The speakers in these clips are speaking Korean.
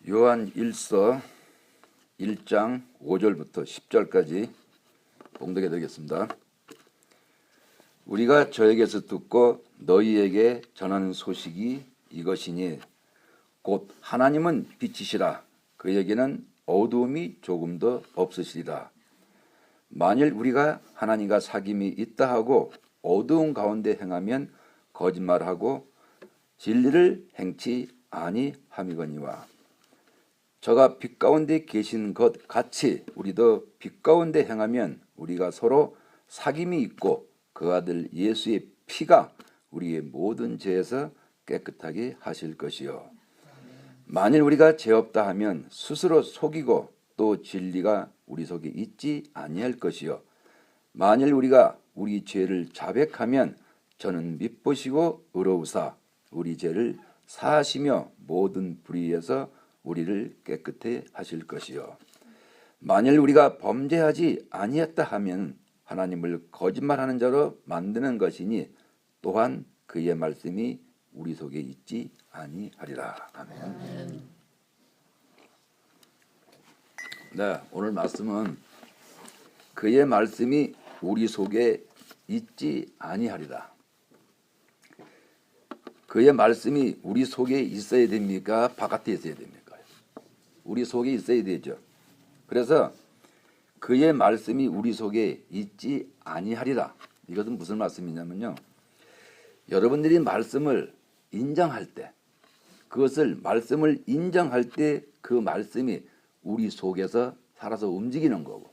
요한 1서 1장 5절부터 10절까지 봉독해 드리겠습니다. 우리가 저에게서 듣고 너희에게 전하는 소식이 이것이니 곧 하나님은 빛이시라. 그에게는 어두움이 조금도 없으시리라. 만일 우리가 하나님과 사귐이 있다 하고 어두운 가운데 행하면 거짓말하고 진리를 행치 아니함이거니와 저가 빛 가운데 계신 것 같이 우리도 빛 가운데 행하면 우리가 서로 사귐이 있고 그 아들 예수의 피가 우리의 모든 죄에서 깨끗하게 하실 것이요. 만일 우리가 죄 없다 하면 스스로 속이고 또 진리가 우리 속에 있지 아니할 것이요. 만일 우리가 우리 죄를 자백하면 저는 밉보시고 의로우사 우리 죄를 사하시며 모든 불의에서 우리를 깨끗해 하실 것이요. 만일 우리가 범죄하지 아니했다 하면 하나님을 거짓말하는 자로 만드는 것이니 또한 그의 말씀이 우리 속에 있지 아니하리라. 아멘. 네, 오늘 말씀은 그의 말씀이 우리 속에 있지 아니하리라. 그의 말씀이 우리 속에 있어야 됩니까? 바깥에 있어야 됩니까? 우리 속에 있어야 되죠. 그래서 그의 말씀이 우리 속에 있지 아니하리라. 이것은 무슨 말씀이냐면요. 여러분들이 말씀을 인정할 때, 그것을 말씀을 인정할 때 그 말씀이 우리 속에서 살아서 움직이는 거고,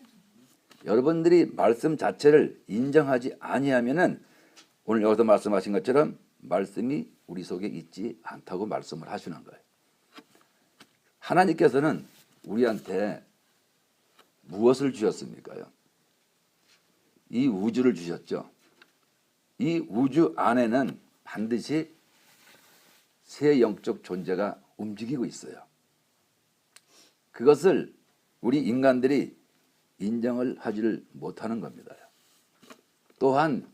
여러분들이 말씀 자체를 인정하지 아니하면은 오늘 여기서 말씀하신 것처럼 말씀이 우리 속에 있지 않다고 말씀을 하시는 거예요. 하나님께서는 우리한테 무엇을 주셨습니까요? 이 우주를 주셨죠. 이 우주 안에는 반드시 새 영적 존재가 움직이고 있어요. 그것을 우리 인간들이 인정을 하지를 못하는 겁니다. 또한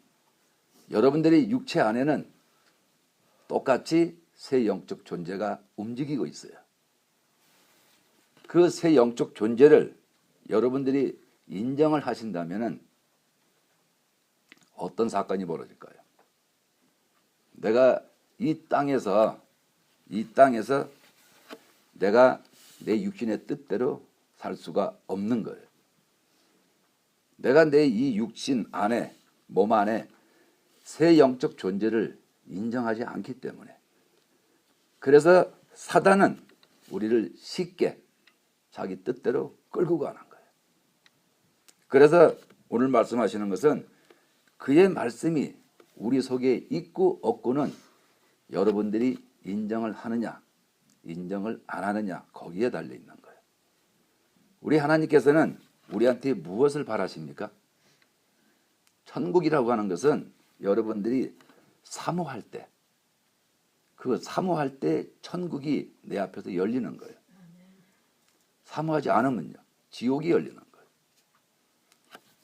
여러분들의 육체 안에는 똑같이 새 영적 존재가 움직이고 있어요. 그 새 영적 존재를 여러분들이 인정을 하신다면 어떤 사건이 벌어질까요? 내가 이 땅에서 내가 내 육신의 뜻대로 살 수가 없는 거예요. 내가 내 이 육신 안에, 몸 안에 새 영적 존재를 인정하지 않기 때문에, 그래서 사단은 우리를 쉽게 자기 뜻대로 끌고 가는 거예요. 그래서 오늘 말씀하시는 것은 그의 말씀이 우리 속에 있고 없고는 여러분들이 인정을 하느냐, 인정을 안 하느냐, 거기에 달려 있는 거예요. 우리 하나님께서는 우리한테 무엇을 바라십니까? 천국이라고 하는 것은 여러분들이 사모할 때, 그 사모할 때 천국이 내 앞에서 열리는 거예요. 사모하지 않으면요, 지옥이 열리는 거예요.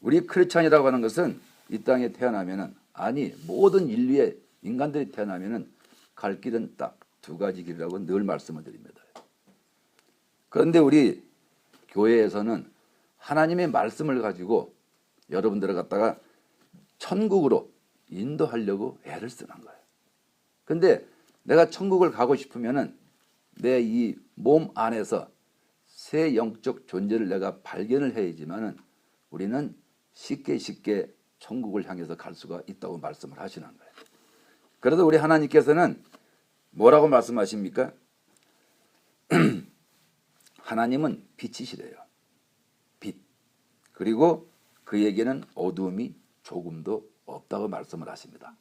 우리 크리스찬이라고 하는 것은 이 땅에 태어나면은, 아니 모든 인류의 인간들이 태어나면은 갈 길은 딱 두 가지 길이라고 늘 말씀을 드립니다. 그런데 우리 교회에서는 하나님의 말씀을 가지고 여러분들을 갖다가 천국으로 인도하려고 애를 쓰는 거예요. 근데 내가 천국을 가고 싶으면은 내 이 몸 안에서 새 영적 존재를 내가 발견을 해야지만은 우리는 쉽게 천국을 향해서 갈 수가 있다고 말씀을 하시는 거예요. 그래서 우리 하나님께서는 뭐라고 말씀하십니까? 하나님은 빛이시래요. 빛. 그리고 그에게는 어두움이 조금도 없다고 말씀을 하십니다.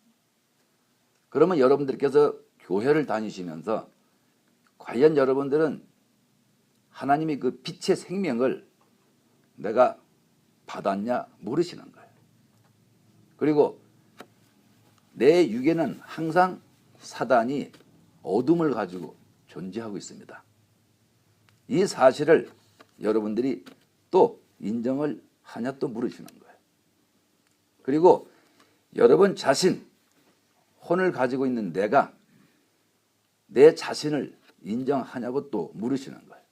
그러면 여러분들께서 교회를 다니시면서 과연 여러분들은 하나님의 그 빛의 생명을 내가 받았냐 모르시는 거예요. 그리고 내 육에는 항상 사단이 어둠을 가지고 존재하고 있습니다. 이 사실을 여러분들이 또 인정을 하냐 또 물으시는 거예요. 그리고 여러분 자신, 혼을 가지고 있는 내가 내 자신을 인정하냐고 또 물으시는 거예요.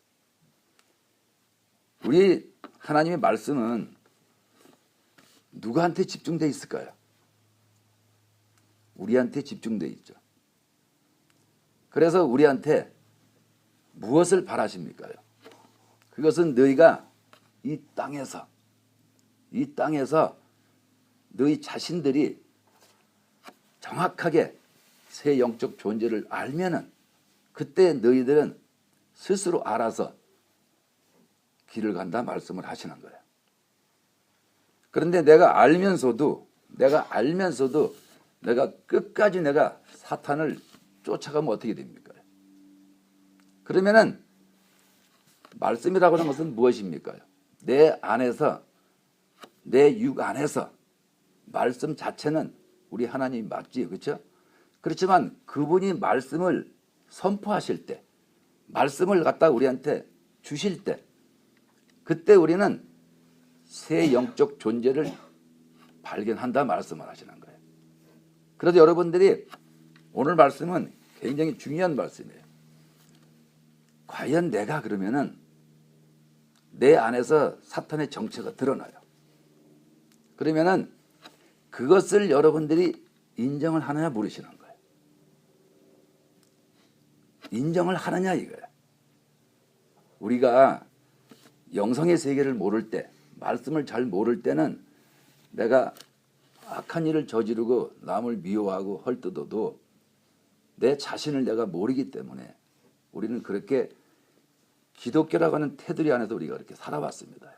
우리 하나님의 말씀은 누구한테 집중되어 있을까요? 우리한테 집중되어 있죠. 그래서 우리한테 무엇을 바라십니까요? 그것은 너희가 이 땅에서 너희 자신들이 정확하게 새 영적 존재를 알면은 그때 너희들은 스스로 알아서 길을 간다 말씀을 하시는 거예요. 그런데 내가 알면서도 내가 끝까지 내가 사탄을 쫓아가면 어떻게 됩니까? 그러면은 말씀이라고 하는 것은 무엇입니까? 내 안에서, 내 육 안에서 말씀 자체는 우리 하나님이 맞지, 그렇죠? 그렇지만 그분이 말씀을 선포하실 때, 말씀을 갖다 우리한테 주실 때, 그때 우리는 새 영적 존재를 발견한다 말씀을 하시는 거예요. 그래서 여러분들이 오늘 말씀은 굉장히 중요한 말씀이에요. 과연 내가 그러면은 내 안에서 사탄의 정체가 드러나요. 그러면은 그것을 여러분들이 인정을 하느냐 물으시는 거예요. 인정을 하느냐 이거예요. 우리가 영성의 세계를 모를 때, 말씀을 잘 모를 때는 내가 악한 일을 저지르고 남을 미워하고 헐뜯어도 내 자신을 내가 모르기 때문에 우리는 그렇게 기독교라고 하는 테두리 안에서 우리가 그렇게 살아왔습니다.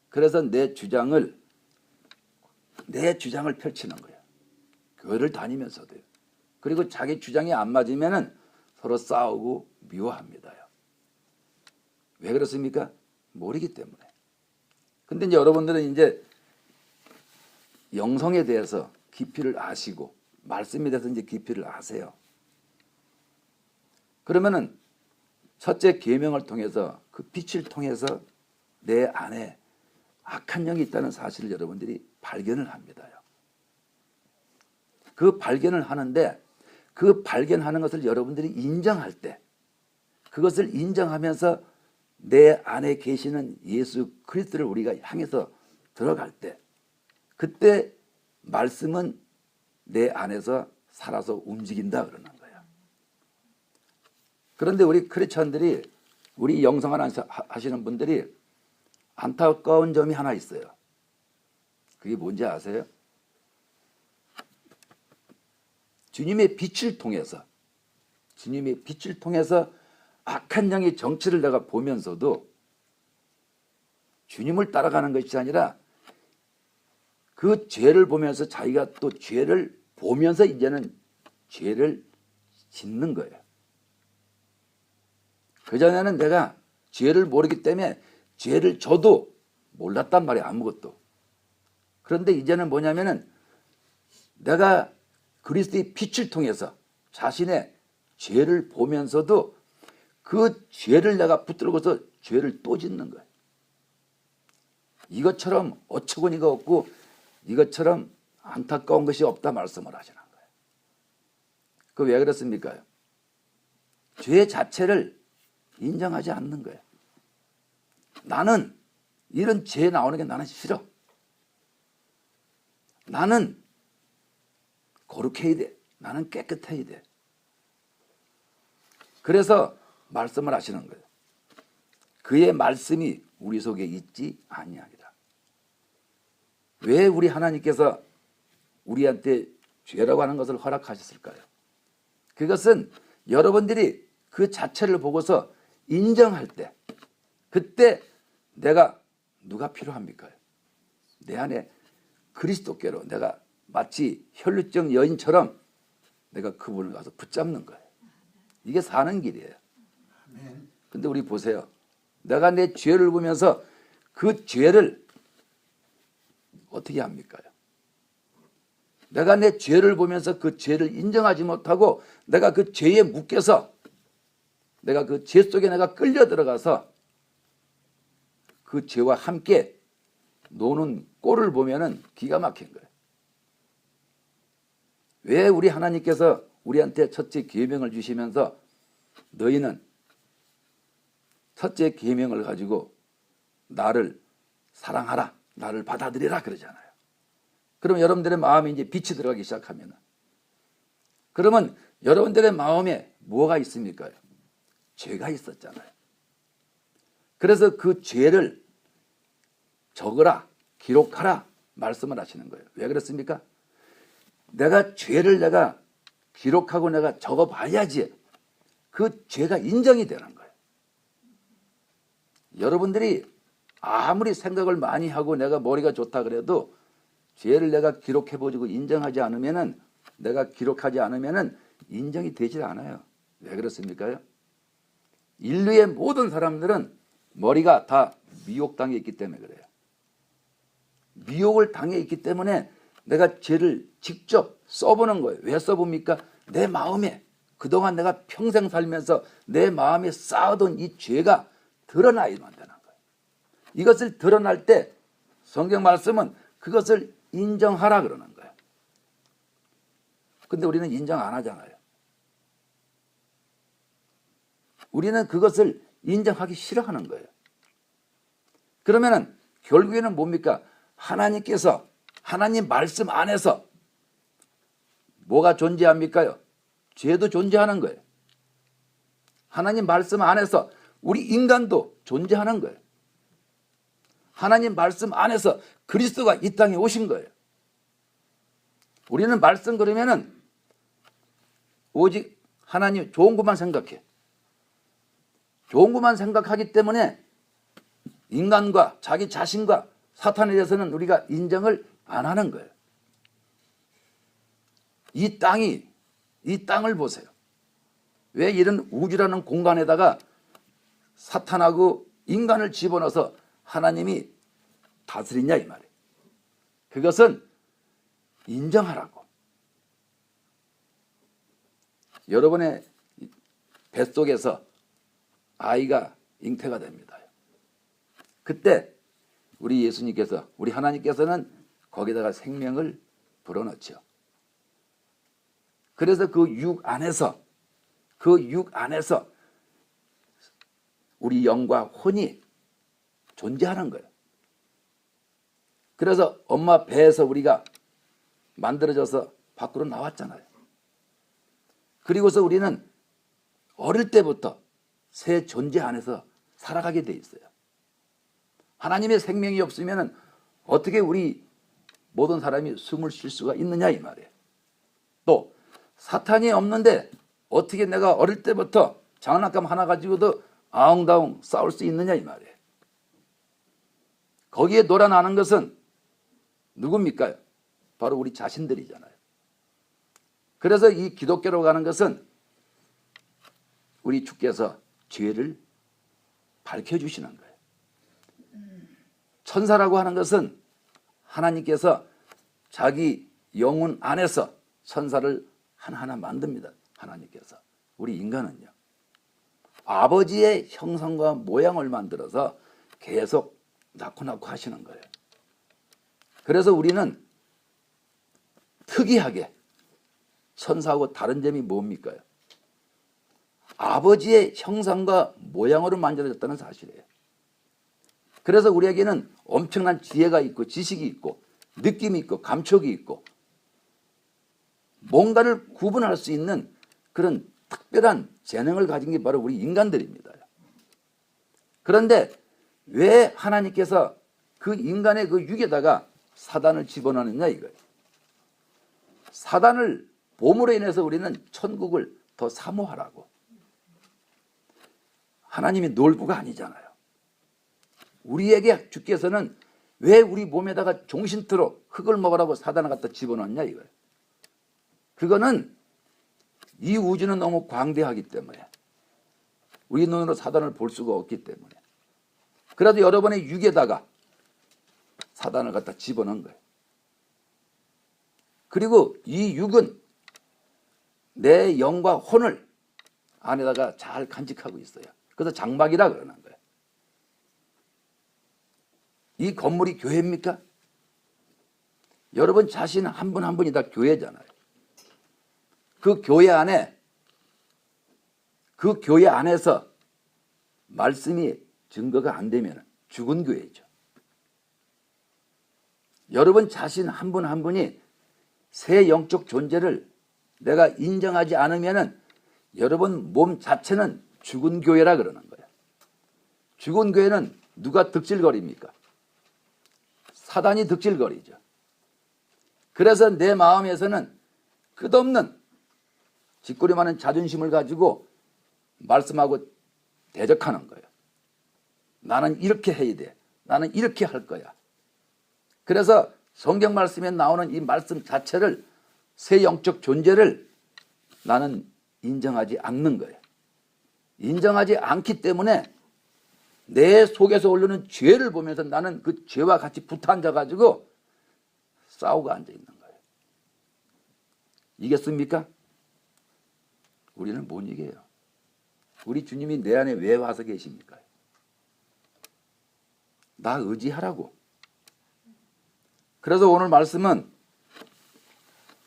그래서 내 주장을 펼치는 거예요. 교회를 다니면서도요. 그리고 자기 주장이 안 맞으면은 서로 싸우고 미워합니다요. 왜 그렇습니까? 모르기 때문에. 근데 이제 여러분들은 이제 영성에 대해서 깊이를 아시고 말씀에 대해서 이제 깊이를 아세요. 그러면은 첫째 계명을 통해서 그 빛을 통해서 내 안에 악한 영이 있다는 사실을 여러분들이 발견을 합니다요. 그 발견을 하는데 그 발견하는 것을 여러분들이 인정할 때 그것을 인정하면서 내 안에 계시는 예수 그리스도를 우리가 향해서 들어갈 때 그때 말씀은 내 안에서 살아서 움직인다 그러는 거예요. 그런데 우리 크리스천들이 우리 영성을 하시는 분들이 안타까운 점이 하나 있어요. 그게 뭔지 아세요? 주님의 빛을 통해서 악한 영의 정치를 내가 보면서도 주님을 따라가는 것이 아니라 그 죄를 보면서 자기가 또 죄를 보면서 이제는 죄를 짓는 거예요. 그전에는 내가 죄를 모르기 때문에 죄를 져도 몰랐단 말이에요. 아무것도. 그런데 이제는 뭐냐면은 내가 그리스도의 빛을 통해서 자신의 죄를 보면서도 그 죄를 내가 붙들고서 죄를 또 짓는 거예요. 이것처럼 어처구니가 없고 이것처럼 안타까운 것이 없다 말씀을 하시는 거예요. 그 왜 그렇습니까? 죄 자체를 인정하지 않는 거예요. 나는 이런 죄 나오는 게 나는 싫어. 나는 거룩해야 돼. 나는 깨끗해야 돼. 그래서 말씀을 하시는 거예요. 그의 말씀이 우리 속에 있지 아니하리라. 왜 우리 하나님께서 우리한테 죄라고 하는 것을 허락하셨을까요? 그것은 여러분들이 그 자체를 보고서 인정할 때 그때 내가 누가 필요합니까? 내 안에 그리스도께로 내가 마치 혈루증 여인처럼 내가 그분을 가서 붙잡는 거예요. 이게 사는 길이에요. 근데 우리 보세요. 내가 내 죄를 보면서 그 죄를 어떻게 합니까? 내가 내 죄를 보면서 그 죄를 인정하지 못하고 내가 그 죄에 묶여서 내가 그 죄 속에 내가 끌려 들어가서 그 죄와 함께 노는 꼴을 보면은 기가 막힌 거예요. 왜 우리 하나님께서 우리한테 첫째 계명을 주시면서 너희는 첫째 계명을 가지고 나를 사랑하라, 나를 받아들이라 그러잖아요. 그럼 여러분들의 마음에 이제 빛이 들어가기 시작하면, 그러면 여러분들의 마음에 뭐가 있습니까? 죄가 있었잖아요. 그래서 그 죄를 적으라, 기록하라 말씀을 하시는 거예요. 왜 그렇습니까? 내가 죄를 내가 기록하고 내가 적어봐야지 그 죄가 인정이 되는 거예요. 여러분들이 아무리 생각을 많이 하고 내가 머리가 좋다 그래도 죄를 내가 기록해보고 인정하지 않으면은, 내가 기록하지 않으면은 인정이 되질 않아요. 왜 그렇습니까? 인류의 모든 사람들은 머리가 다 미혹당해 있기 때문에 그래요. 미혹을 당해 있기 때문에 내가 죄를 직접 써보는 거예요. 왜 써봅니까? 내 마음에 그동안 내가 평생 살면서 내 마음에 쌓아둔 이 죄가 드러나야만 되는 거예요. 이것을 드러날 때 성경 말씀은 그것을 인정하라 그러는 거예요. 근데 우리는 인정 안 하잖아요. 우리는 그것을 인정하기 싫어하는 거예요. 그러면은 결국에는 뭡니까? 하나님께서 하나님 말씀 안에서 뭐가 존재합니까요? 죄도 존재하는 거예요. 하나님 말씀 안에서 우리 인간도 존재하는 거예요. 하나님 말씀 안에서 그리스도가 이 땅에 오신 거예요. 우리는 말씀 그러면은 오직 하나님 좋은 것만 생각해. 좋은 것만 생각하기 때문에 인간과 자기 자신과 사탄에 대해서는 우리가 인정을 안 하는 거예요. 이 땅을 보세요. 왜 이런 우주라는 공간에다가 사탄하고 인간을 집어넣어서 하나님이 다스리냐 이 말이에요. 그것은 인정하라고. 여러분의 뱃속에서 아이가 잉태가 됩니다. 그때 우리 예수님께서, 우리 하나님께서는 거기다가 생명을 불어넣죠. 그래서 그 육 안에서 우리 영과 혼이 존재하는 거예요. 그래서 엄마 배에서 우리가 만들어져서 밖으로 나왔잖아요. 그리고서 우리는 어릴 때부터 새 존재 안에서 살아가게 돼 있어요. 하나님의 생명이 없으면 어떻게 우리 모든 사람이 숨을 쉴 수가 있느냐 이 말이에요. 또 사탄이 없는데 어떻게 내가 어릴 때부터 장난감 하나 가지고도 아웅다웅 싸울 수 있느냐 이 말이에요. 거기에 놀아나는 것은 누굽니까? 바로 우리 자신들이잖아요. 그래서 이 기독교로 가는 것은 우리 주께서 죄를 밝혀주시는 거예요. 천사라고 하는 것은 하나님께서 자기 영혼 안에서 천사를 하나하나 만듭니다. 하나님께서. 우리 인간은요, 아버지의 형상과 모양을 만들어서 계속 낳고 하시는 거예요. 그래서 우리는 특이하게 천사하고 다른 점이 뭡니까? 아버지의 형상과 모양으로 만들어졌다는 사실이에요. 그래서 우리에게는 엄청난 지혜가 있고 지식이 있고 느낌이 있고 감촉이 있고 뭔가를 구분할 수 있는 그런 특별한 재능을 가진 게 바로 우리 인간들입니다. 그런데 왜 하나님께서 그 인간의 그 육에다가 사단을 집어넣느냐 이거예요. 사단을 봄으로 인해서 우리는 천국을 더 사모하라고. 하나님이 놀부가 아니잖아요. 우리에게 주께서는 왜 우리 몸에다가 종신토록 흙을 먹으라고 사단을 갖다 집어넣냐 이거예요. 그거는 이 우주는 너무 광대하기 때문에 우리 눈으로 사단을 볼 수가 없기 때문에, 그래도 여러분의 육에다가 사단을 갖다 집어넣은 거예요. 그리고 이 육은 내 영과 혼을 안에다가 잘 간직하고 있어요. 그래서 장막이라 그러는 거예요. 이 건물이 교회입니까? 여러분 자신 한 분 한 분이 다 교회잖아요. 그 교회 안에 그 교회 안에서 말씀이 증거가 안 되면 죽은 교회죠. 여러분 자신 한 분 한 분이 새 영적 존재를 내가 인정하지 않으면 여러분 몸 자체는 죽은 교회라 그러는 거예요. 죽은 교회는 누가 득실거립니까? 사단이 득실거리죠. 그래서 내 마음에서는 끝없는 짓거리 많은 자존심을 가지고 말씀하고 대적하는 거예요. 나는 이렇게 해야 돼. 나는 이렇게 할 거야. 그래서 성경 말씀에 나오는 이 말씀 자체를, 새 영적 존재를 나는 인정하지 않는 거예요. 인정하지 않기 때문에 내 속에서 오르는 죄를 보면서 나는 그 죄와 같이 붙어 앉아가지고 싸우고 앉아있는 거예요. 이겠습니까? 우리는 못 이겨요. 우리 주님이 내 안에 왜 와서 계십니까? 나 의지하라고. 그래서 오늘 말씀은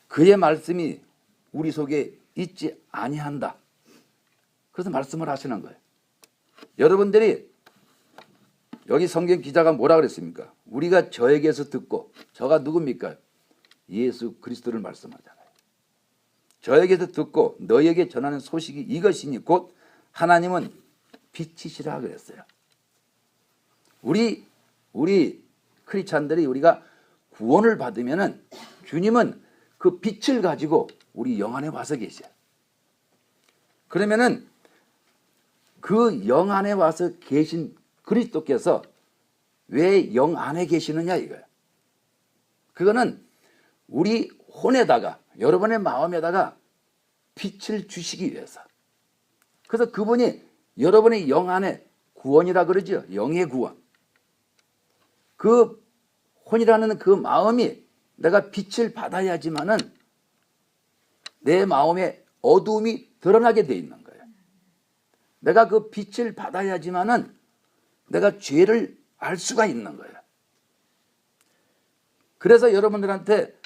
그의 말씀이 우리 속에 있지 아니한다. 그래서 말씀을 하시는 거예요. 여러분들이 여기 성경 기자가 뭐라 그랬습니까? 우리가 저에게서 듣고, 저가 누굽니까? 예수 그리스도를 말씀하잖아요. 저에게서 듣고 너에게 전하는 소식이 이것이니 곧 하나님은 빛이시라 그랬어요. 우리 크리스찬들이 우리가 구원을 받으면은 주님은 그 빛을 가지고 우리 영 안에 와서 계셔요. 그러면은 그 영 안에 와서 계신 그리스도께서 왜 영 안에 계시느냐 이거예요. 그거는 우리 혼에다가, 여러분의 마음에다가 빛을 주시기 위해서. 그래서 그분이 여러분의 영 안에 구원이라 그러죠. 영의 구원. 그 혼이라는 그 마음이 내가 빛을 받아야지만은 내 마음에 어두움이 드러나게 돼 있는 거예요. 내가 그 빛을 받아야지만은 내가 죄를 알 수가 있는 거예요. 그래서 여러분들한테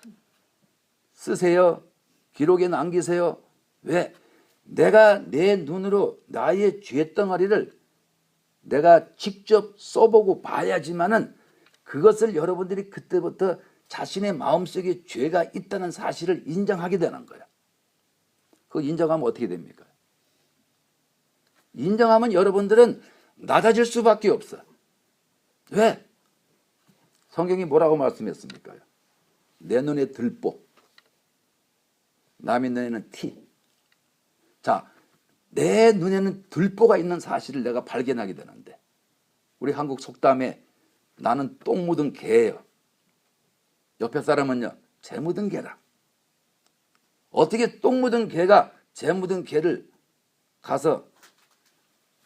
쓰세요. 기록에 남기세요. 왜? 내가 내 눈으로 나의 죄덩어리를 내가 직접 써보고 봐야지만은 그것을 여러분들이 그때부터 자신의 마음속에 죄가 있다는 사실을 인정하게 되는 거예요. 그거 인정하면 어떻게 됩니까? 인정하면 여러분들은 낮아질 수밖에 없어. 왜? 성경이 뭐라고 말씀했습니까? 내 눈에 들보, 남의 눈에는 티. 자, 내 눈에는 들보가 있는 사실을 내가 발견하게 되는데, 우리 한국 속담에 나는 똥 묻은 개예요. 옆에 사람은요, 재 묻은 개라. 어떻게 똥 묻은 개가 재 묻은 개를 가서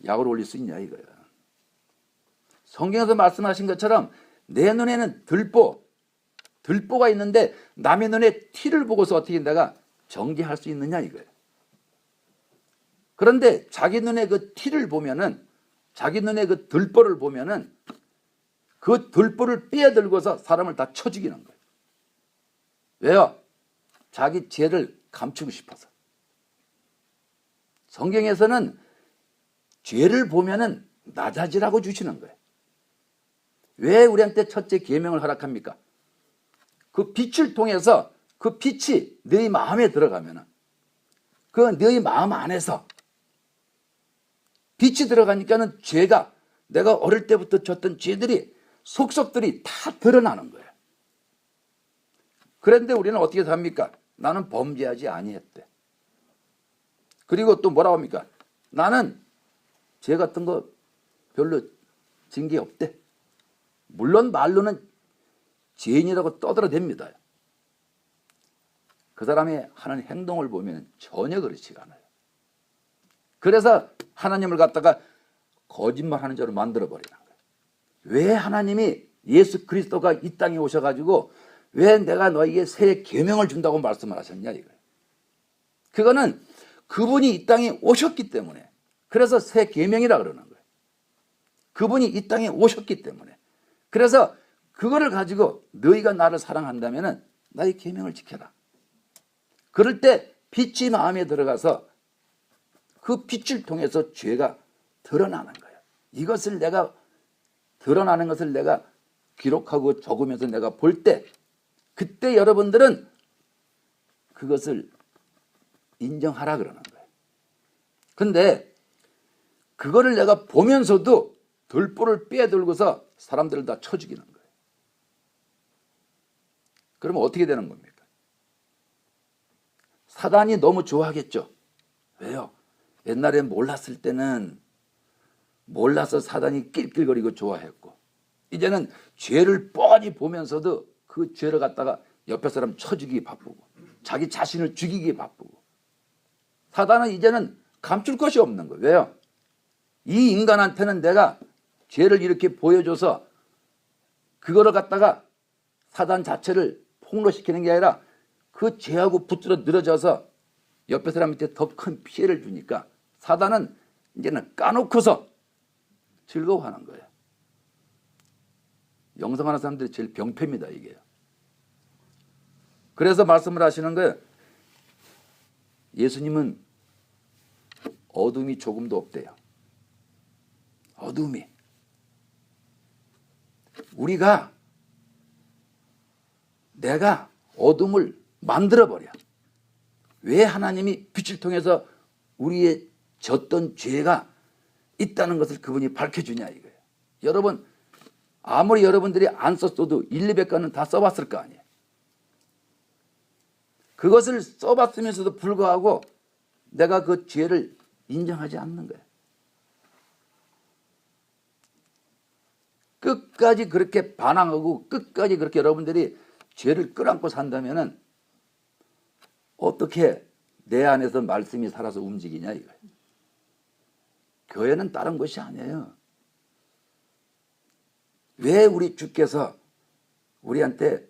약을 올릴 수 있냐 이거예요. 성경에서 말씀하신 것처럼 내 눈에는 들보가 있는데 남의 눈에 티를 보고서 어떻게 내가 정죄할 수 있느냐 이거예요. 그런데 자기 눈에 그 티를 보면은, 자기 눈에 그 들보를 보면은 그 들보를 빼어들고서 사람을 다 쳐 죽이는 거예요. 왜요? 자기 죄를 감추고 싶어서. 성경에서는 죄를 보면은 낮아지라고 주시는 거예요. 왜 우리한테 첫째 계명을 허락합니까? 그 빛을 통해서 그 빛이 너희 마음에 들어가면은 그 너희 마음 안에서 빛이 들어가니까는 죄가, 내가 어릴 때부터 졌던 죄들이, 속속들이 다 드러나는 거예요. 그런데 우리는 어떻게 삽니까? 나는 범죄하지 아니했대. 그리고 또 뭐라고 합니까? 나는 죄 같은 거 별로 진 게 없대. 물론 말로는 죄인이라고 떠들어댑니다. 그 사람이 하는 행동을 보면 전혀 그렇지가 않아요. 그래서 하나님을 갖다가 거짓말하는 자로 만들어버리는 거예요. 왜 하나님이 예수 그리스도가 이 땅에 오셔가지고 왜 내가 너에게 새 계명을 준다고 말씀을 하셨냐 이거예요. 그거는 그분이 이 땅에 오셨기 때문에, 그래서 새 계명이라 그러는 거예요. 그분이 이 땅에 오셨기 때문에. 그래서 그거를 가지고 너희가 나를 사랑한다면은 나의 계명을 지켜라. 그럴 때 빛이 마음에 들어가서 그 빛을 통해서 죄가 드러나는 거예요. 이것을 내가 드러나는 것을 내가 기록하고 적으면서 내가 볼 때 그때 여러분들은 그것을 인정하라 그러는 거예요. 근데 그거를 내가 보면서도 들보를 빼들고서 사람들을 다 쳐 죽이는 거예요. 그러면 어떻게 되는 겁니까? 사단이 너무 좋아하겠죠. 왜요? 옛날에 몰랐을 때는 몰라서 사단이 낄낄거리고 좋아했고, 이제는 죄를 뻔히 보면서도 그 죄를 갖다가 옆에 사람 쳐 죽이기 바쁘고 자기 자신을 죽이기 바쁘고, 사단은 이제는 감출 것이 없는 거예요. 왜요? 이 인간한테는 내가 죄를 이렇게 보여줘서 그거를 갖다가 사단 자체를 폭로시키는 게 아니라 그 죄하고 붙들어 늘어져서 옆에 사람한테 더 큰 피해를 주니까 사단은 이제는 까놓고서 즐거워하는 거예요. 영성하는 사람들이 제일 병폐입니다, 이게요. 그래서 말씀을 하시는 거예요. 예수님은 어둠이 조금도 없대요. 어둠이. 내가 어둠을 만들어버려. 왜 하나님이 빛을 통해서 우리의 졌던 죄가 있다는 것을 그분이 밝혀주냐 이거예요. 여러분, 아무리 여러분들이 안 썼어도 1, 200권은 다 써봤을 거 아니에요. 그것을 써봤으면서도 불구하고 내가 그 죄를 인정하지 않는 거예요. 끝까지 그렇게 반항하고 끝까지 그렇게 여러분들이 죄를 끌안고 산다면은 어떻게 내 안에서 말씀이 살아서 움직이냐 이거예요. 교회는 다른 것이 아니에요. 왜 우리 주께서 우리한테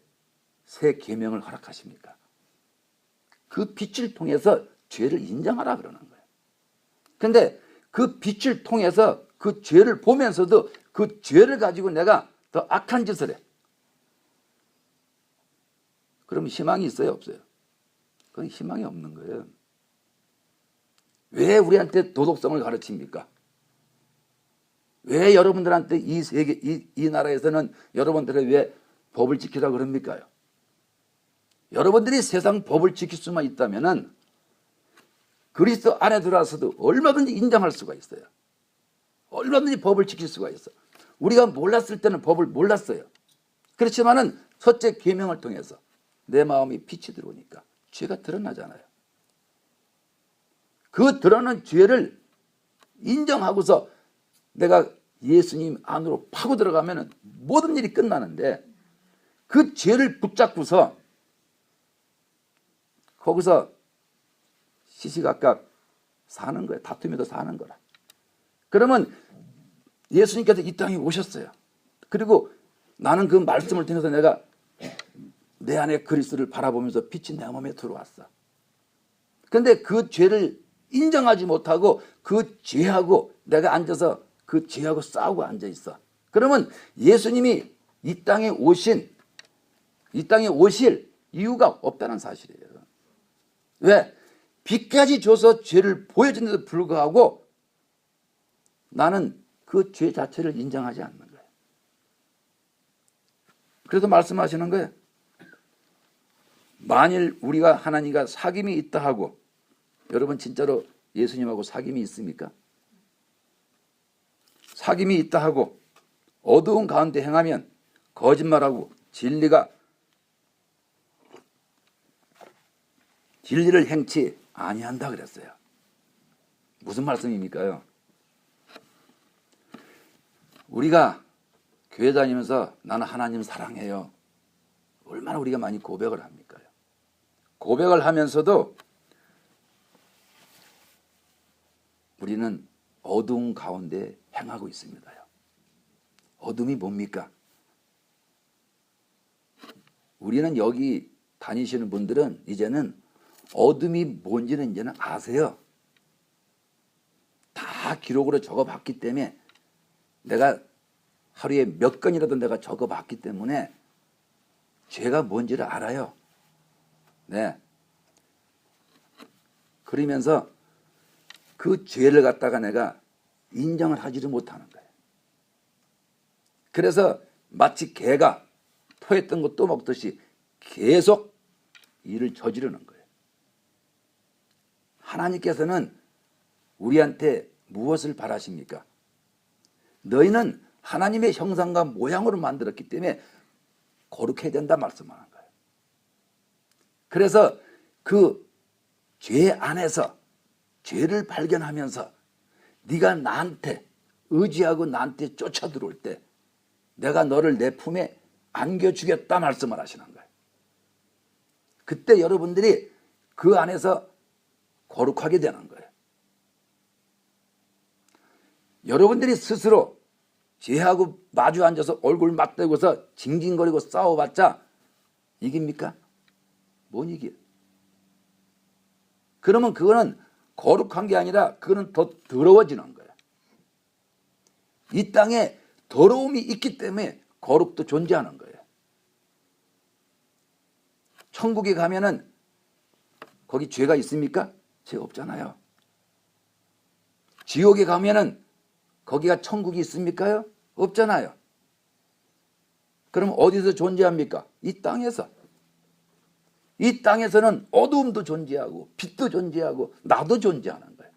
새 계명을 허락하십니까? 그 빛을 통해서 죄를 인정하라 그러는 거예요. 그런데 그 빛을 통해서 그 죄를 보면서도 그 죄를 가지고 내가 더 악한 짓을 해. 그럼 희망이 있어요, 없어요? 그건 희망이 없는 거예요. 왜 우리한테 도덕성을 가르칩니까? 왜 여러분들한테 이 나라에서는 여러분들의 왜 법을 지키라 그럽니까요? 여러분들이 세상 법을 지킬 수만 있다면은 그리스도 안에 들어와서도 얼마든지 인정할 수가 있어요. 얼마든지 법을 지킬 수가 있어. 우리가 몰랐을 때는 법을 몰랐어요. 그렇지만은 첫째 계명을 통해서 내 마음이 빛이 들어오니까 죄가 드러나잖아요. 그 드러난 죄를 인정하고서 내가 예수님 안으로 파고 들어가면 모든 일이 끝나는데 그 죄를 붙잡고서 거기서 시시각각 사는 거예요. 다투면서 사는 거라. 그러면 예수님께서 이 땅에 오셨어요. 그리고 나는 그 말씀을 통해서 내가 내 안에 그리스도를 바라보면서 빛이 내 몸에 들어왔어. 그런데 그 죄를 인정하지 못하고 그 죄하고 내가 앉아서 그 죄하고 싸우고 앉아 있어. 그러면 예수님이 이 땅에 오실 이유가 없다는 사실이에요. 왜? 빛까지 줘서 죄를 보여주는데도 불구하고 나는 그 죄 자체를 인정하지 않는 거예요. 그래서 말씀하시는 거예요. 만일 우리가 하나님과 사귐이 있다 하고, 여러분 진짜로 예수님하고 사귐이 있습니까? 사귐이 있다 하고 어두운 가운데 행하면 거짓말하고 진리를 행치 아니한다 그랬어요. 무슨 말씀입니까요? 우리가 교회 다니면서 나는 하나님 사랑해요. 얼마나 우리가 많이 고백을 합니까? 고백을 하면서도 우리는 어두운 가운데 행하고 있습니다. 어둠이 뭡니까? 우리는 여기 다니시는 분들은 이제는 어둠이 뭔지는 이제는 아세요. 다 기록으로 적어봤기 때문에 내가 하루에 몇 건이라도 내가 적어봤기 때문에 죄가 뭔지를 알아요. 네. 그러면서 그 죄를 갖다가 내가 인정을 하지를 못하는 거예요. 그래서 마치 개가 토했던 거 또 먹듯이 계속 일을 저지르는 거예요. 하나님께서는 우리한테 무엇을 바라십니까? 너희는 하나님의 형상과 모양으로 만들었기 때문에 거룩해야 된다 말씀하는 거예요. 그래서 그 죄 안에서 죄를 발견하면서 네가 나한테 의지하고 나한테 쫓아 들어올 때 내가 너를 내 품에 안겨주겠다 말씀을 하시는 거예요. 그때 여러분들이 그 안에서 거룩하게 되는 거예요. 여러분들이 스스로 죄하고 마주 앉아서 얼굴 맞대고서 징징거리고 싸워봤자 이깁니까? 못 이겨요. 그러면 그거는 거룩한 게 아니라 그거는 더 더러워지는 거예요. 이 땅에 더러움이 있기 때문에 거룩도 존재하는 거예요. 천국에 가면은 거기 죄가 있습니까? 죄 없잖아요. 지옥에 가면은 거기가 천국이 있습니까요? 없잖아요. 그럼 어디서 존재합니까? 이 땅에서. 이 땅에서는 어두움도 존재하고 빛도 존재하고 나도 존재하는 거예요.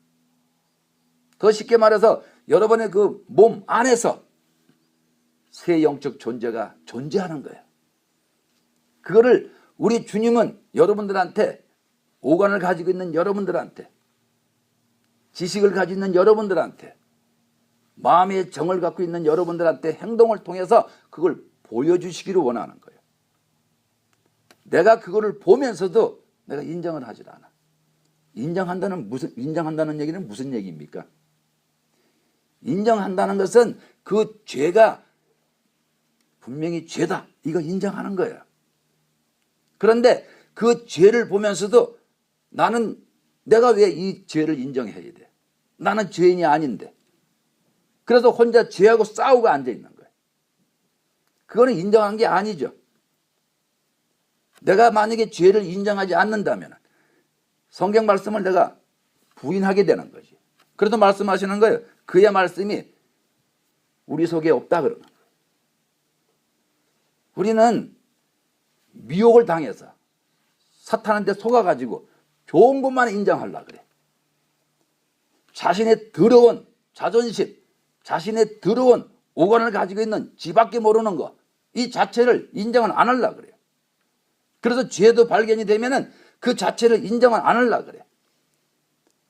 더 쉽게 말해서 여러분의 그 몸 안에서 새 영적 존재가 존재하는 거예요. 그거를 우리 주님은 여러분들한테 오간을 가지고 있는 여러분들한테 지식을 가지고 있는 여러분들한테 마음의 정을 갖고 있는 여러분들한테 행동을 통해서 그걸 보여주시기를 원하는 거예요. 내가 그거를 보면서도 내가 인정을 하질 않아. 인정한다는 얘기는 무슨 얘기입니까? 인정한다는 것은 그 죄가 분명히 죄다. 이거 인정하는 거예요. 그런데 그 죄를 보면서도 나는 내가 왜 이 죄를 인정해야 돼? 나는 죄인이 아닌데. 그래서 혼자 죄하고 싸우고 앉아 있는 거예요. 그거는 인정한 게 아니죠. 내가 만약에 죄를 인정하지 않는다면 성경 말씀을 내가 부인하게 되는 거지. 그래도 말씀하시는 거예요. 그의 말씀이 우리 속에 없다 그러는 거예요. 우리는 미혹을 당해서 사탄한테 속아가지고 좋은 것만 인정하려고 그래. 자신의 더러운 자존심, 자신의 더러운 오간을 가지고 있는 지밖에 모르는 거, 이 자체를 인정을 안 하려고 그래요. 그래서 죄도 발견이 되면은 그 자체를 인정을 안 하려고 그래.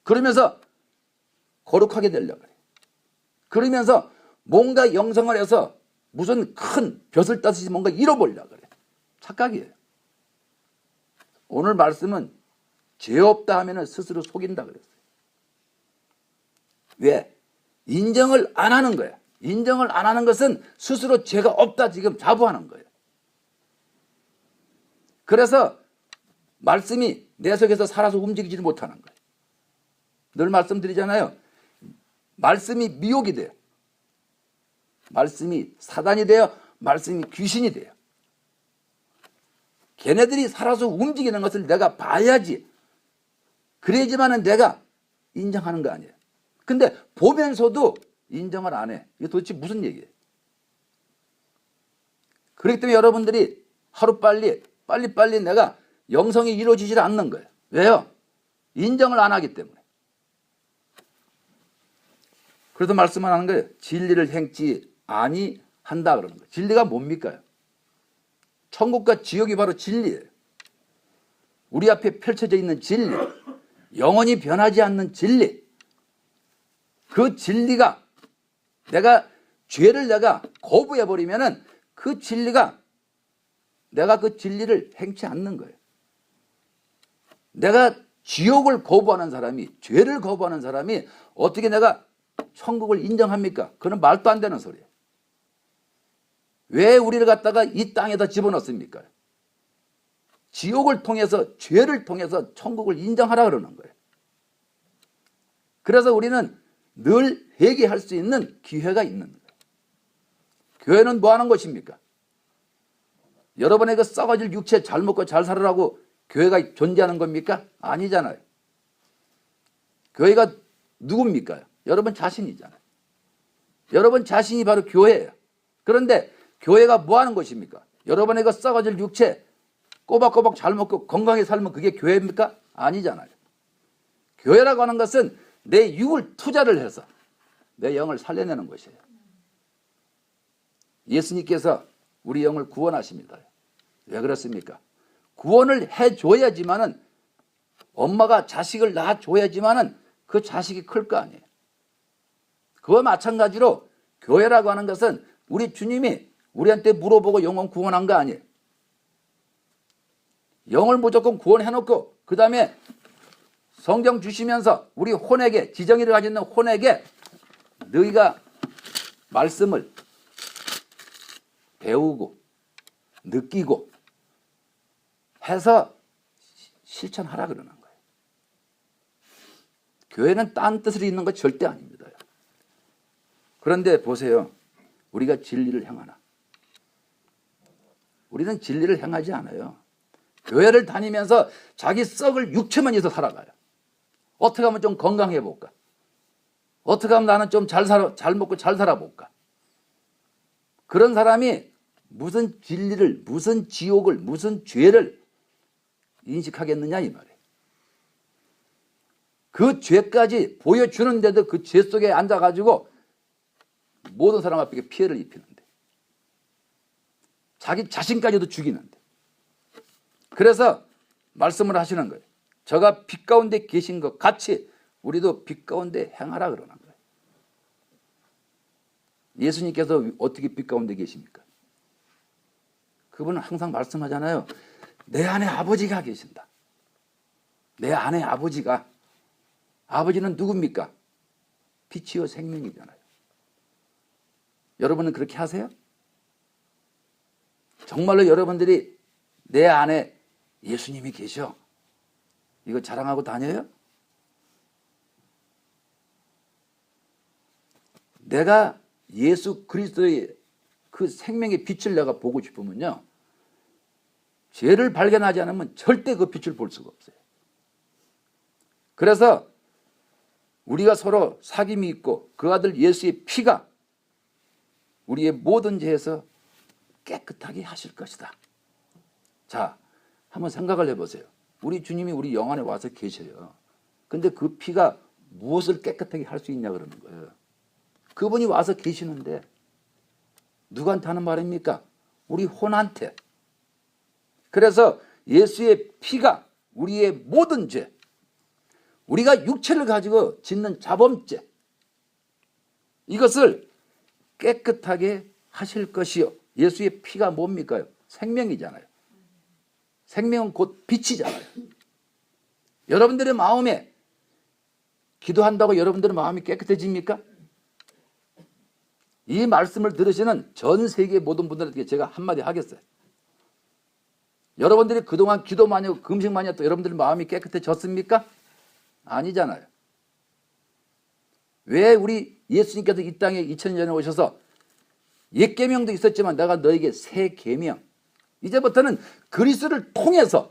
그러면서 거룩하게 되려고 그래. 그러면서 뭔가 영성을 해서 무슨 큰 벼슬 따듯이 뭔가 잃어보려고 그래. 착각이에요. 오늘 말씀은 죄 없다 하면은 스스로 속인다 그랬어요. 왜? 인정을 안 하는 거야. 인정을 안 하는 것은 스스로 죄가 없다 지금 자부하는 거예요. 그래서 말씀이 내 속에서 살아서 움직이지 못하는 거예요. 늘 말씀드리잖아요. 말씀이 미혹이 돼요. 말씀이 사단이 돼요. 말씀이 귀신이 돼요. 걔네들이 살아서 움직이는 것을 내가 봐야지. 그래야지만은 내가 인정하는 거 아니에요. 근데 보면서도 인정을 안 해. 이게 도대체 무슨 얘기예요? 그렇기 때문에 여러분들이 하루빨리 내가 영성이 이루어지질 않는 거예요. 왜요? 인정을 안 하기 때문에. 그래서 말씀을 하는 거예요. 진리를 행치 아니한다 그러는 거예요. 진리가 뭡니까? 천국과 지옥이 바로 진리예요. 우리 앞에 펼쳐져 있는 진리, 영원히 변하지 않는 진리. 그 진리가 죄를 내가 거부해버리면은 그 진리가 내가 그 진리를 행치 않는 거예요. 내가 지옥을 거부하는 사람이, 죄를 거부하는 사람이 어떻게 내가 천국을 인정합니까? 그건 말도 안 되는 소리예요. 왜 우리를 갖다가 이 땅에다 집어넣습니까? 지옥을 통해서, 죄를 통해서 천국을 인정하라 그러는 거예요. 그래서 우리는 늘 회개할 수 있는 기회가 있는 거예요. 교회는 뭐 하는 것입니까? 여러분의 그 썩어질 육체 잘 먹고 잘 살으라고 교회가 존재하는 겁니까? 아니잖아요. 교회가 누굽니까? 여러분 자신이잖아요. 여러분 자신이 바로 교회예요. 그런데 교회가 뭐 하는 것입니까? 여러분의 그 썩어질 육체 꼬박꼬박 잘 먹고 건강하게 살면 그게 교회입니까? 아니잖아요. 교회라고 하는 것은 내 육을 투자를 해서 내 영을 살려내는 것이에요. 예수님께서 우리 영을 구원하십니다. 왜 그렇습니까? 구원을 해줘야지만은 엄마가 자식을 낳아줘야지만은 그 자식이 클 거 아니에요. 그와 마찬가지로 교회라고 하는 것은 우리 주님이 우리한테 물어보고 영혼 구원한 거 아니에요. 영을 무조건 구원해놓고 그 다음에 성경 주시면서 우리 혼에게 지정의를 가진 혼에게 너희가 말씀을 배우고 느끼고 해서 실천하라 그러는 거예요. 교회는 딴 뜻을 잇는 거 절대 아닙니다. 그런데 보세요. 우리가 진리를 행하나? 우리는 진리를 행하지 않아요. 교회를 다니면서 자기 썩을 육체만 위해서 살아가요. 어떻게 하면 좀 건강해 볼까? 어떻게 하면 나는 좀 잘 먹고 잘 살아볼까? 그런 사람이 무슨 진리를, 무슨 지옥을, 무슨 죄를 인식하겠느냐 이 말이에요. 그 죄까지 보여주는데도 그 죄 속에 앉아가지고 모든 사람 앞에 피해를 입히는데 자기 자신까지도 죽이는데 그래서 말씀을 하시는 거예요. 저가 빛 가운데 계신 것 같이 우리도 빛 가운데 행하라 그러는 거예요. 예수님께서 어떻게 빛 가운데 계십니까? 그분은 항상 말씀하잖아요. 내 안에 아버지가 계신다. 내 안에 아버지가. 아버지는 누굽니까? 빛이요 생명이잖아요. 여러분은 그렇게 하세요? 정말로 여러분들이 내 안에 예수님이 계셔. 이거 자랑하고 다녀요? 내가 예수 그리스도의 그 생명의 빛을 내가 보고 싶으면요. 죄를 발견하지 않으면 절대 그 빛을 볼 수가 없어요. 그래서 우리가 서로 사귐이 있고 그 아들 예수의 피가 우리의 모든 죄에서 깨끗하게 하실 것이다. 자, 한번 생각을 해보세요. 우리 주님이 우리 영 안에 와서 계셔요. 근데 그 피가 무엇을 깨끗하게 할 수 있냐 그러는 거예요. 그분이 와서 계시는데 누구한테 하는 말입니까? 우리 혼한테. 그래서 예수의 피가 우리의 모든 죄, 우리가 육체를 가지고 짓는 자범죄, 이것을 깨끗하게 하실 것이요. 예수의 피가 뭡니까? 생명이잖아요. 생명은 곧 빛이잖아요. 여러분들의 마음에 기도한다고 여러분들의 마음이 깨끗해집니까? 이 말씀을 들으시는 전 세계 모든 분들에게 제가 한마디 하겠어요. 여러분들이 그동안 기도 많이 하고 금식 많이 했던 여러분들 마음이 깨끗해졌습니까? 아니잖아요. 왜 우리 예수님께서 이 땅에 2000년 전에 오셔서 옛 계명도 있었지만 내가 너에게 새 계명, 이제부터는 그리스도를 통해서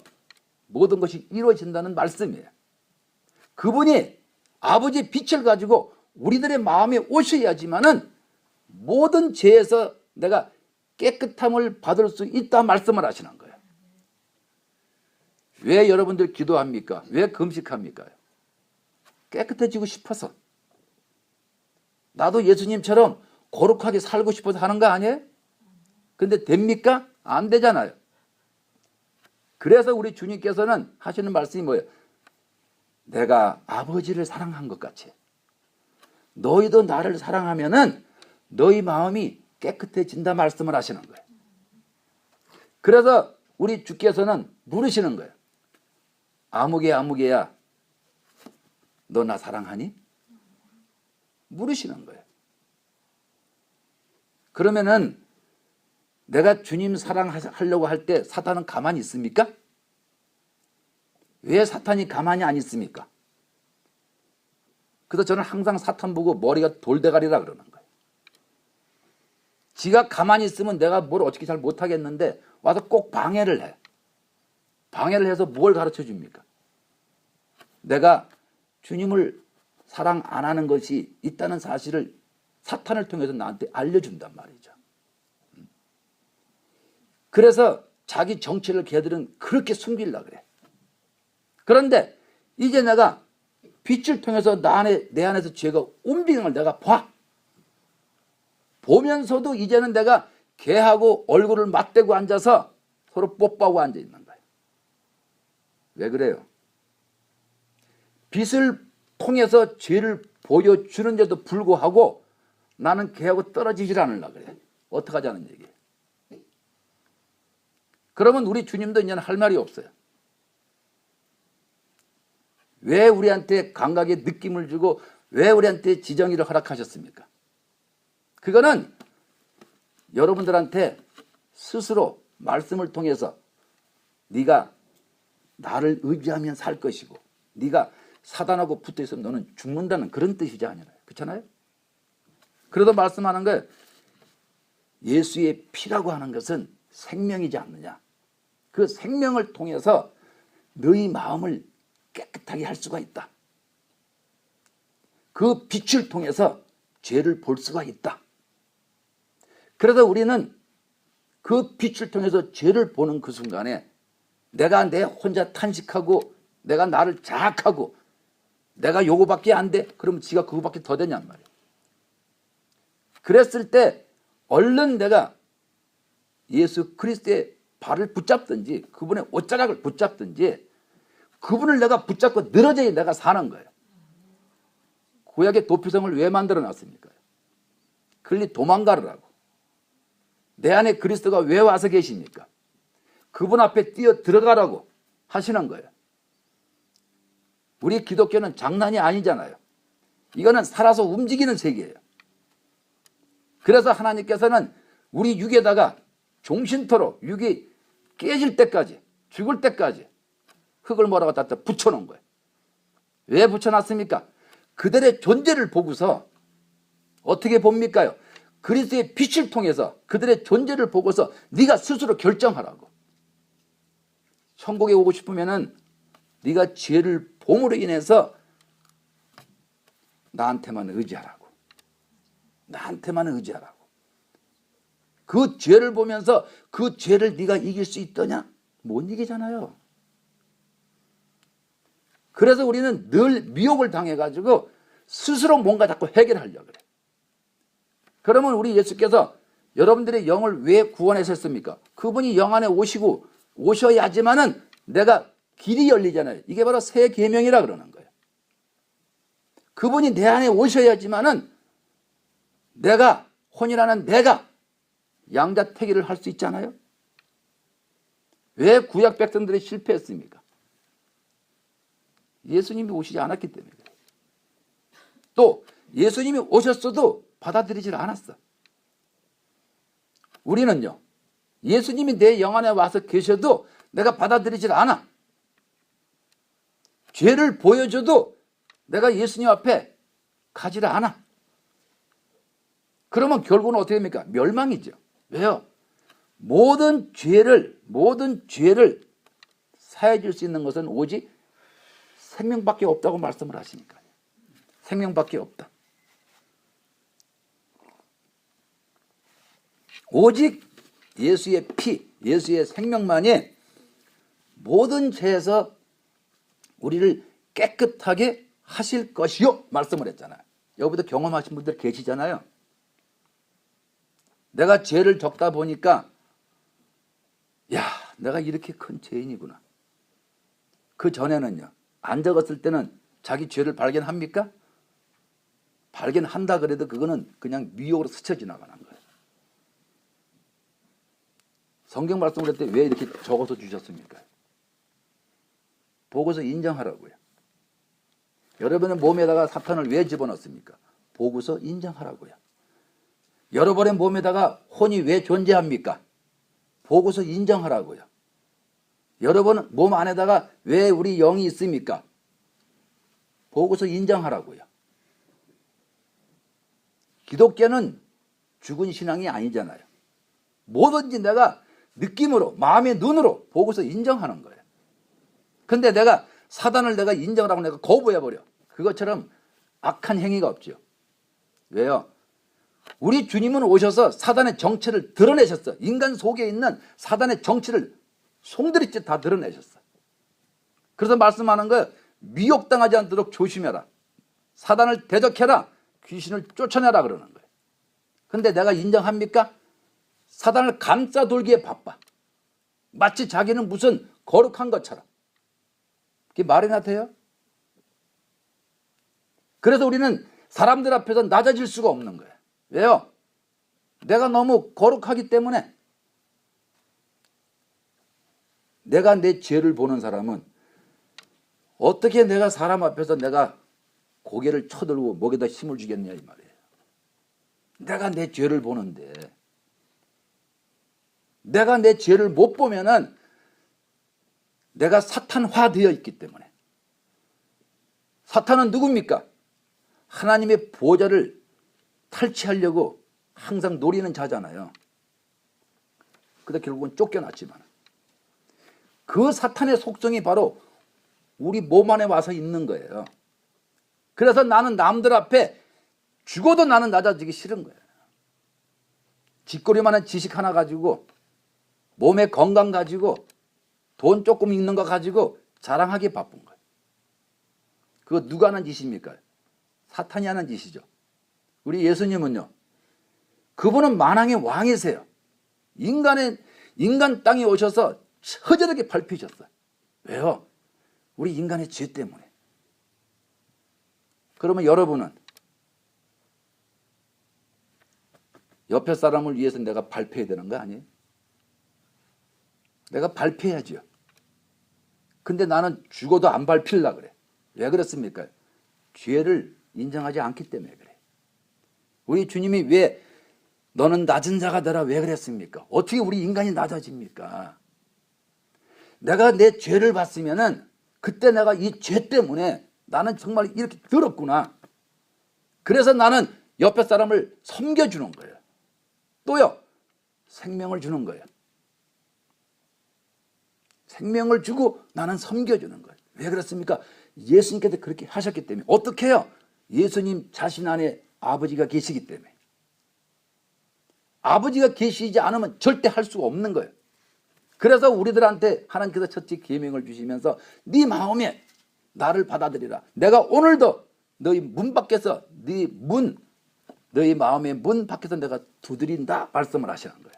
모든 것이 이루어진다는 말씀이에요. 그분이 아버지의 빛을 가지고 우리들의 마음에 오셔야지만은 모든 죄에서 내가 깨끗함을 받을 수 있다 말씀을 하시는 거예요. 왜 여러분들 기도합니까? 왜 금식합니까? 깨끗해지고 싶어서. 나도 예수님처럼 거룩하게 살고 싶어서 하는 거 아니에요? 근데 됩니까? 안 되잖아요. 그래서 우리 주님께서는 하시는 말씀이 뭐예요? 내가 아버지를 사랑한 것 같이 너희도 나를 사랑하면은 너희 마음이 깨끗해진다 말씀을 하시는 거예요. 그래서 우리 주께서는 물으시는 거예요. 아무개야 너 나 사랑하니? 물으시는 거예요. 그러면은 내가 주님 사랑하려고 할 때 사탄은 가만히 있습니까? 왜 사탄이 가만히 안 있습니까? 그래서 저는 항상 사탄 보고 머리가 돌대가리라 그러는 거예요. 지가 가만히 있으면 내가 뭘 어떻게 잘 못하겠는데 와서 꼭 방해를 해. 방해를 해서 뭘 가르쳐 줍니까? 내가 주님을 사랑 안 하는 것이 있다는 사실을 사탄을 통해서 나한테 알려준단 말이죠. 그래서 자기 정체를 걔들은 그렇게 숨기려고 그래. 그런데 이제 내가 빛을 통해서 내 안에서 죄가 움직이는 걸 내가 봐. 보면서도 이제는 내가 걔하고 얼굴을 맞대고 앉아서 서로 뽀뽀하고 앉아 있는 거예요. 왜 그래요? 빛을 통해서 죄를 보여주는데도 불구하고 나는 걔하고 떨어지질 않으려고 그래. 어떡하자는 얘기예요. 그러면 우리 주님도 이제는 할 말이 없어요. 왜 우리한테 감각의 느낌을 주고 왜 우리한테 지정의를 허락하셨습니까? 그거는 여러분들한테 스스로 말씀을 통해서 네가 나를 의지하면 살 것이고 네가 사단하고 붙어있으면 너는 죽는다는 그런 뜻이지 아니나요? 그렇잖아요? 그래도 말씀하는 거예요. 예수의 피라고 하는 것은 생명이지 않느냐. 그 생명을 통해서 너희 마음을 깨끗하게 할 수가 있다. 그 빛을 통해서 죄를 볼 수가 있다. 그래서 우리는 그 빛을 통해서 죄를 보는 그 순간에 내가 내 혼자 탄식하고 내가 나를 자학하고 내가 요거밖에 안 돼? 그러면 지가 그거밖에 더 되냔 말이에요. 그랬을 때 얼른 내가 예수 그리스도의 발을 붙잡든지 그분의 옷자락을 붙잡든지 그분을 내가 붙잡고 늘어져야 내가 사는 거예요. 구약의 도피성을 왜 만들어 놨습니까? 그리 도망가라고. 내 안에 그리스도가 왜 와서 계십니까? 그분 앞에 뛰어 들어가라고 하시는 거예요. 우리 기독교는 장난이 아니잖아요. 이거는 살아서 움직이는 세계예요. 그래서 하나님께서는 우리 육에다가 종신토록 육이 깨질 때까지 죽을 때까지 흙을 뭐라고 갖다 붙여놓은 거예요. 왜 붙여놨습니까? 그들의 존재를 보고서 어떻게 봅니까요? 그리스도의 빛을 통해서 그들의 존재를 보고서 네가 스스로 결정하라고. 천국에 오고 싶으면은 네가 죄를 봄으로 인해서 나한테만 의지하라고. 나한테만 의지하라고. 그 죄를 보면서 그 죄를 네가 이길 수 있더냐? 못 이기잖아요. 그래서 우리는 늘 미혹을 당해가지고 스스로 뭔가 자꾸 해결하려고 그래. 그러면 우리 예수께서 여러분들의 영을 왜 구원하셨습니까? 그분이 영 안에 오셔야지만은 내가 길이 열리잖아요. 이게 바로 새 계명이라 그러는 거예요. 그분이 내 안에 오셔야지만은 내가 혼이라는 내가 양자택일을 할 수 있잖아요. 왜 구약 백성들이 실패했습니까? 예수님이 오시지 않았기 때문에. 또 예수님이 오셨어도 받아들이질 않았어. 우리는요, 예수님이 내 영 안에 와서 계셔도 내가 받아들이질 않아. 죄를 보여줘도 내가 예수님 앞에 가지를 않아. 그러면 결국은 어떻게 됩니까? 멸망이죠. 왜요? 모든 죄를 사해 줄 수 있는 것은 오직 생명밖에 없다고 말씀을 하시니까요. 생명밖에 없다. 오직 예수의 피, 예수의 생명만이 모든 죄에서 우리를 깨끗하게 하실 것이요 말씀을 했잖아요. 여기도 경험하신 분들 계시잖아요. 내가 죄를 적다 보니까 야, 내가 이렇게 큰 죄인이구나. 그 전에는요, 안 적었을 때는 자기 죄를 발견합니까? 발견한다 그래도 그거는 그냥 미혹으로 스쳐 지나가는 거예요. 성경 말씀을 할 때 왜 이렇게 적어서 주셨습니까? 보고서 인정하라고요. 여러분의 몸에다가 사탄을 왜 집어넣습니까? 보고서 인정하라고요. 여러분의 몸에다가 혼이 왜 존재합니까? 보고서 인정하라고요. 여러분 몸 안에다가 왜 우리 영이 있습니까? 보고서 인정하라고요. 기독교는 죽은 신앙이 아니잖아요. 뭐든지 내가 느낌으로 마음의 눈으로 보고서 인정하는 거예요. 근데 내가 사단을 내가 인정을 하고 내가 거부해버려. 그것처럼 악한 행위가 없죠. 왜요? 우리 주님은 오셔서 사단의 정체를 드러내셨어. 인간 속에 있는 사단의 정체를 송두리째 다 드러내셨어. 그래서 말씀하는 거예요. 미혹당하지 않도록 조심해라. 사단을 대적해라. 귀신을 쫓아내라 그러는 거예요. 근데 내가 인정합니까? 사단을 감싸 돌기에 바빠. 마치 자기는 무슨 거룩한 것처럼. 그게 말이나 돼요? 그래서 우리는 사람들 앞에서 낮아질 수가 없는 거예요. 왜요? 내가 너무 거룩하기 때문에. 내가 내 죄를 보는 사람은 어떻게 내가 사람 앞에서 내가 고개를 쳐들고 목에다 힘을 주겠냐 이 말이에요. 내가 내 죄를 보는데 내가 내 죄를 못 보면은 내가 사탄화되어 있기 때문에. 사탄은 누굽니까? 하나님의 보좌를 탈취하려고 항상 노리는 자잖아요. 근데 결국은 쫓겨났지만 그 사탄의 속성이 바로 우리 몸 안에 와서 있는 거예요. 그래서 나는 남들 앞에 죽어도 나는 낮아지기 싫은 거예요. 쥐꼬리만한 지식 하나 가지고 몸의 건강 가지고 돈 조금 있는 거 가지고 자랑하기 바쁜 거예요. 그거 누가 하는 짓입니까? 사탄이 하는 짓이죠. 우리 예수님은요. 그분은 만왕의 왕이세요. 인간 땅에 오셔서 허전하게 밟히셨어요. 왜요? 우리 인간의 죄 때문에. 그러면 여러분은 옆에 사람을 위해서 내가 발표해야 되는 거 아니에요? 내가 발표해야죠. 근데 나는 죽어도 안 발필라 그래. 왜 그렇습니까? 죄를 인정하지 않기 때문에 그래. 우리 주님이 왜 너는 낮은 자가 되라 왜 그랬습니까? 어떻게 우리 인간이 낮아집니까? 내가 내 죄를 봤으면은 그때 내가 이 죄 때문에 나는 정말 이렇게 더럽구나. 그래서 나는 옆에 사람을 섬겨주는 거예요. 또요. 생명을 주는 거예요. 생명을 주고 나는 섬겨주는 거예요. 왜 그렇습니까? 예수님께서 그렇게 하셨기 때문에. 어떻게 해요? 예수님 자신 안에 아버지가 계시기 때문에. 아버지가 계시지 않으면 절대 할 수가 없는 거예요. 그래서 우리들한테 하나님께서 첫째 계명을 주시면서 네 마음에 나를 받아들이라. 내가 오늘도 너희 문 밖에서 너희 마음의 문 밖에서 내가 두드린다 말씀을 하시는 거예요.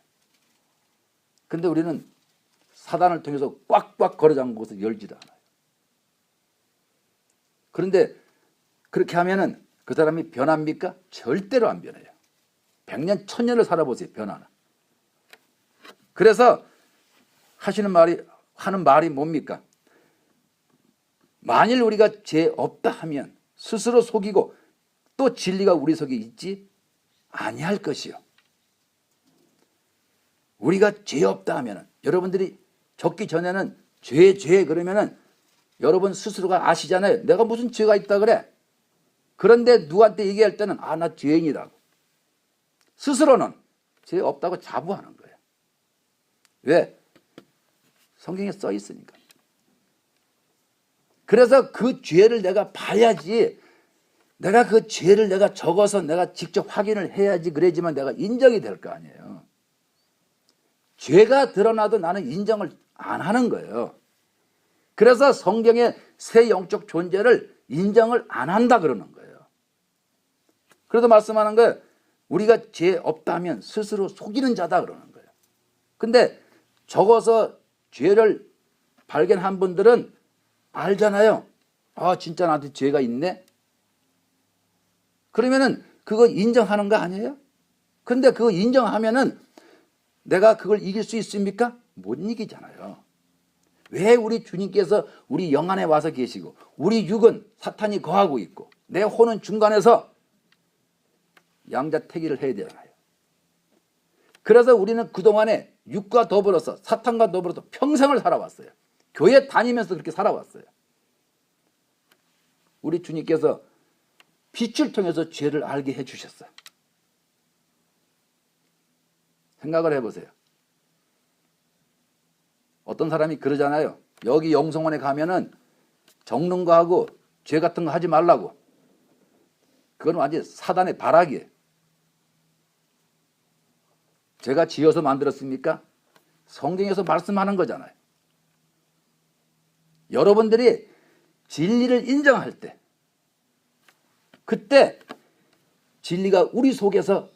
근데 우리는 사단을 통해서 꽉꽉 걸어잠근 곳을 열지도 않아요. 그런데 그렇게 하면은 그 사람이 변합니까? 절대로 안 변해요. 100년, 1000년을 살아보세요. 변하나. 그래서 하는 말이 뭡니까? 만일 우리가 죄 없다 하면 스스로 속이고 또 진리가 우리 속에 있지 아니할 것이요. 우리가 죄 없다 하면은 여러분들이 적기 전에는 죄 그러면은 여러분 스스로가 아시잖아요. 내가 무슨 죄가 있다 그래. 그런데 누구한테 얘기할 때는 나 죄인이라고. 스스로는 죄 없다고 자부하는 거예요. 왜? 성경에 써 있으니까. 그래서 그 죄를 내가 봐야지, 내가 그 죄를 내가 적어서 내가 직접 확인을 해야지 그래야지만 내가 인정이 될 거 아니에요. 죄가 드러나도 나는 인정을 안 하는 거예요. 그래서 성경의 새 영적 존재를 인정을 안 한다 그러는 거예요. 그래서 말씀하는 거예요. 우리가 죄 없다면 스스로 속이는 자다 그러는 거예요. 근데 적어서 죄를 발견한 분들은 알잖아요. 진짜 나한테 죄가 있네. 그러면은 그거 인정하는 거 아니에요? 근데 그거 인정하면은 내가 그걸 이길 수 있습니까? 못 이기잖아요. 왜 우리 주님께서 우리 영 안에 와서 계시고 우리 육은 사탄이 거하고 있고 내 혼은 중간에서 양자택일을 해야 되잖아요. 그래서 우리는 그동안에 육과 더불어서 사탄과 더불어서 평생을 살아왔어요. 교회 다니면서 그렇게 살아왔어요. 우리 주님께서 빛을 통해서 죄를 알게 해주셨어요. 생각을 해보세요. 어떤 사람이 그러잖아요. 여기 영성원에 가면은 적는 거 하고 죄 같은 거 하지 말라고. 그건 완전히 사단의 발악이에요. 제가 지어서 만들었습니까? 성경에서 말씀하는 거잖아요. 여러분들이 진리를 인정할 때, 그때 진리가 우리 속에서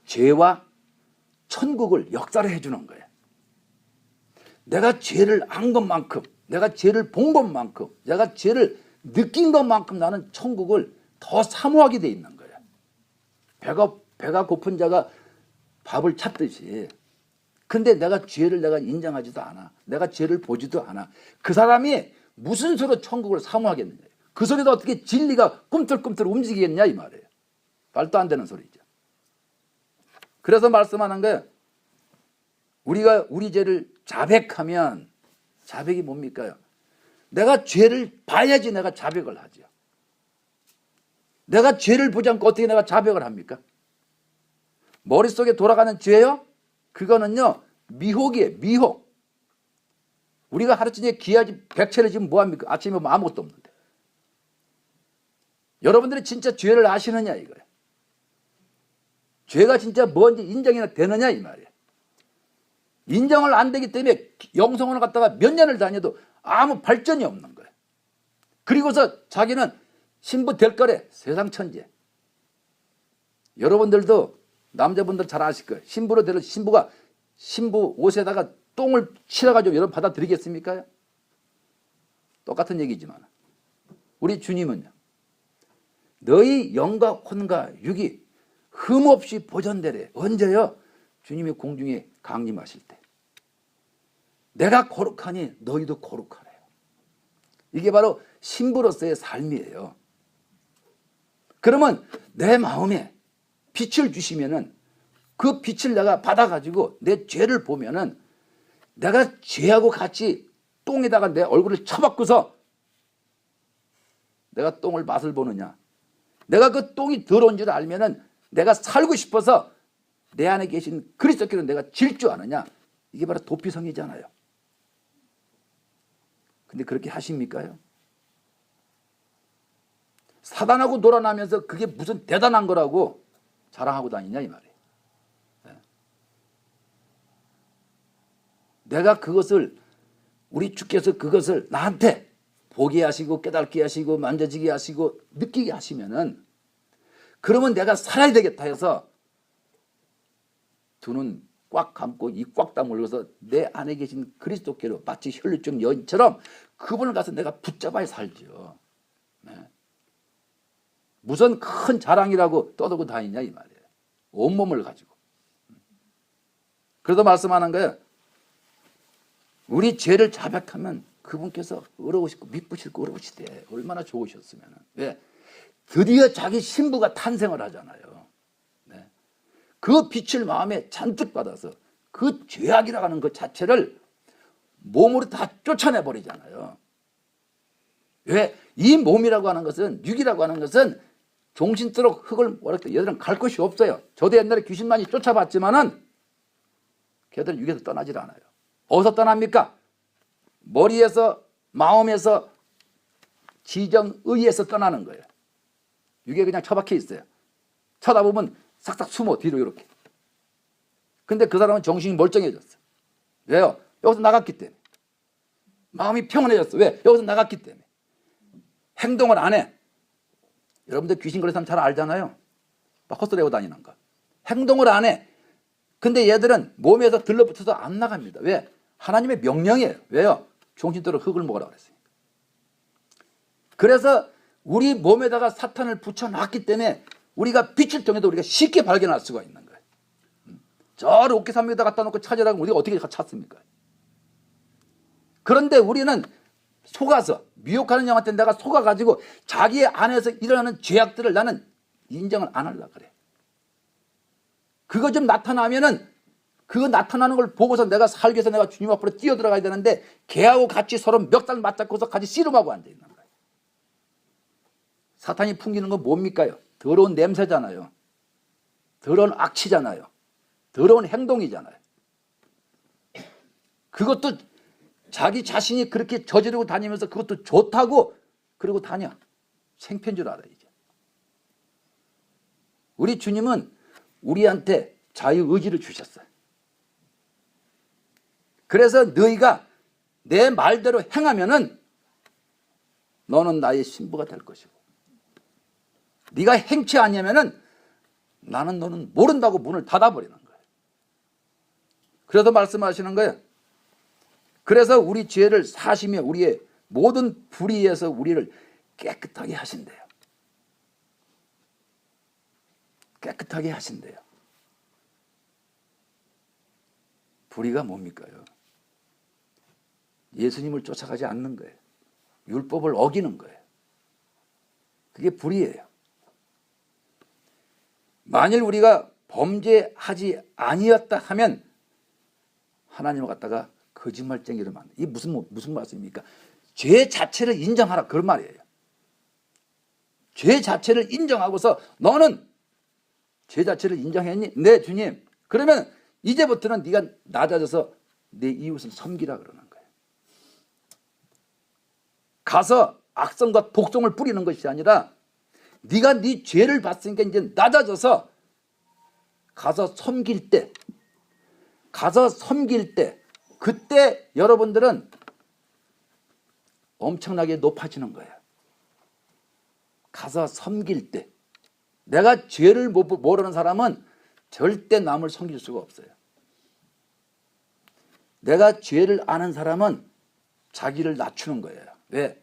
죄와 천국을 역사를 해주는 거예요. 내가 죄를 안 것만큼, 내가 죄를 본 것만큼, 내가 죄를 느낀 것만큼 나는 천국을 더 사모하게 돼 있는 거예요. 배가 고픈 자가 밥을 찾듯이. 근데 내가 죄를 내가 인정하지도 않아. 내가 죄를 보지도 않아. 그 사람이 무슨 수로 천국을 사모하겠느냐. 그 소리도 어떻게 진리가 꿈틀꿈틀 움직이겠냐 이 말이에요. 말도 안 되는 소리죠. 그래서 말씀하는 거예요. 우리가 우리 죄를 자백하면, 자백이 뭡니까? 내가 죄를 봐야지 내가 자백을 하죠. 내가 죄를 보지 않고 어떻게 내가 자백을 합니까? 머릿속에 돌아가는 죄요? 그거는요 미혹이에요. 미혹. 우리가 하루쯤에 기아지 100채를 지금 뭐합니까? 아침에 뭐 아무것도 없는데. 여러분들이 진짜 죄를 아시느냐 이거예요. 죄가 진짜 뭔지 인정이나 되느냐 이 말이에요. 인정을 안 되기 때문에 영성원을 갖다가 몇 년을 다녀도 아무 발전이 없는 거예요. 그리고서 자기는 신부 될 거래. 세상 천재. 여러분들도 남자분들 잘 아실 거예요. 신부로 되는 신부가 신부 옷에다가 똥을 칠해가지고 여러분 받아들이겠습니까? 똑같은 얘기지만 우리 주님은요. 너희 영과 혼과 육이 흠없이 보존되래. 언제요? 주님이 공중에 강림하실 때. 내가 거룩하니 너희도 거룩하래요. 이게 바로 신부로서의 삶이에요. 그러면 내 마음에 빛을 주시면은 그 빛을 내가 받아가지고 내 죄를 보면은 내가 죄하고 같이 똥에다가 내 얼굴을 쳐박고서 내가 똥을 맛을 보느냐. 내가 그 똥이 더러운 줄 알면은 내가 살고 싶어서 내 안에 계신 그리스도께로 내가 질 줄 아느냐. 이게 바로 도피성이잖아요. 근데 그렇게 하십니까요? 사단하고 놀아나면서 그게 무슨 대단한 거라고 자랑하고 다니냐 이 말이에요. 내가 그것을 우리 주께서 그것을 나한테 보게 하시고 깨닫게 하시고 만져지게 하시고 느끼게 하시면은 그러면 내가 살아야 되겠다 해서 두 눈 꽉 감고 입 꽉 다물고서 내 안에 계신 그리스도께로 마치 혈류증 여인처럼 그분을 가서 내가 붙잡아야 살죠. 네. 무슨 큰 자랑이라고 떠들고 다니냐 이 말이에요. 온몸을 가지고. 그래도 말씀하는 거예요. 우리 죄를 자백하면 그분께서 의로우시고 미쁘시고 의로우시대. 얼마나 좋으셨으면. 왜? 드디어 자기 신부가 탄생을 하잖아요. 네. 그 빛을 마음에 잔뜩 받아서 그 죄악이라고 하는 것 자체를 몸으로 다 쫓아내버리잖아요. 왜? 이 몸이라고 하는 것은, 육이라고 하는 것은 종신토록 흙을 뭐랄까 얘들은 갈 곳이 없어요. 저도 옛날에 귀신 많이 쫓아봤지만은 걔들은 육에서 떠나질 않아요. 어디서 떠납니까? 머리에서, 마음에서, 지정의에서 떠나는 거예요. 육에 그냥 처박혀 있어요. 쳐다보면 싹싹 숨어 뒤로 이렇게. 근데 그 사람은 정신이 멀쩡해졌어. 왜요? 여기서 나갔기 때문에. 마음이 평온해졌어. 왜? 여기서 나갔기 때문에. 행동을 안 해. 여러분들 귀신 걸린 사람 잘 알잖아요. 막 헛소리하고 다니는 거. 행동을 안 해. 근데 얘들은 몸에서 들러붙어서 안 나갑니다. 왜? 하나님의 명령이에요. 왜요? 종신토록 흙을 먹으라고 그랬어요. 그래서 우리 몸에다가 사탄을 붙여놨기 때문에 우리가 빛을 통해서 우리가 쉽게 발견할 수가 있는 거예요. 저 로켓산맥에다 갖다 놓고 찾으라고 우리가 어떻게 찾습니까? 그런데 우리는 속아서 미혹하는 영한테 내가 속아가지고 자기 안에서 일어나는 죄악들을 나는 인정을 안 하려고 그래. 그거 좀 나타나면은 그거 나타나는 걸 보고서 내가 살기 위해서 내가 주님 앞으로 뛰어들어가야 되는데 걔하고 같이 서로 멱살 맞잡고서 같이 씨름하고 앉아있는 거예요. 사탄이 풍기는 건 뭡니까요? 더러운 냄새잖아요. 더러운 악취잖아요. 더러운 행동이잖아요. 그것도 자기 자신이 그렇게 저지르고 다니면서 그것도 좋다고 그러고 다녀. 생편 줄 알아 이제. 우리 주님은 우리한테 자유의지를 주셨어요. 그래서 너희가 내 말대로 행하면은 너는 나의 신부가 될 것이고, 네가 행치 아니하면은 나는 너는 모른다고 문을 닫아버리는 거예요. 그래서 말씀하시는 거예요. 그래서 우리 죄를 사시며 우리의 모든 불의에서 우리를 깨끗하게 하신대요. 깨끗하게 하신대요. 불의가 뭡니까요? 예수님을 쫓아가지 않는 거예요. 율법을 어기는 거예요. 그게 불의예요. 만일 우리가 범죄하지 아니었다 하면 하나님을 갖다가 거짓말쟁이로 만든, 이게 무슨 말씀입니까? 죄 자체를 인정하라, 그런 말이에요. 죄 자체를 인정하고서 너는 죄 자체를 인정했니? 네, 주님. 그러면 이제부터는 네가 낮아져서 내 이웃을 섬기라 그러는 거예요. 가서 악성과 독성을 뿌리는 것이 아니라 네가 네 죄를 봤으니까 이제 낮아져서 가서 섬길 때, 그때 여러분들은 엄청나게 높아지는 거예요. 가서 섬길 때. 내가 죄를 모르는 사람은 절대 남을 섬길 수가 없어요. 내가 죄를 아는 사람은 자기를 낮추는 거예요. 왜?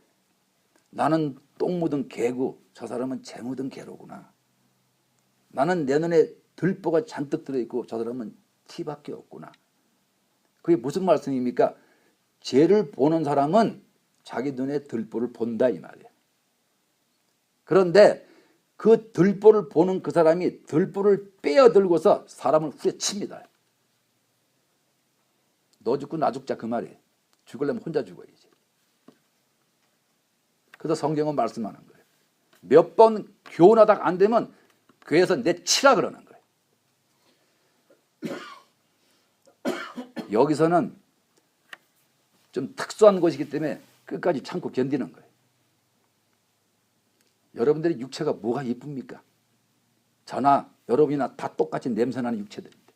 나는 똥 묻은 개고 저 사람은 재 묻은 개로구나. 나는 내 눈에 들보가 잔뜩 들어있고 저 사람은 티밖에 없구나. 그게 무슨 말씀입니까? 죄를 보는 사람은 자기 눈에 들보를 본다, 이 말이에요. 그런데 그 들보를 보는 그 사람이 들보를 빼어들고서 사람을 후려칩니다. 너 죽고 나 죽자, 그 말이에요. 죽으려면 혼자 죽어야지. 그래서 성경은 말씀하는 거예요. 몇 번 교훈하다가 안 되면 교회에서 내치라 그러는 거예요. 여기서는 좀 특수한 것이기 때문에 끝까지 참고 견디는 거예요. 여러분들의 육체가 뭐가 이쁩니까? 저나 여러분이나 다 똑같이 냄새나는 육체들인데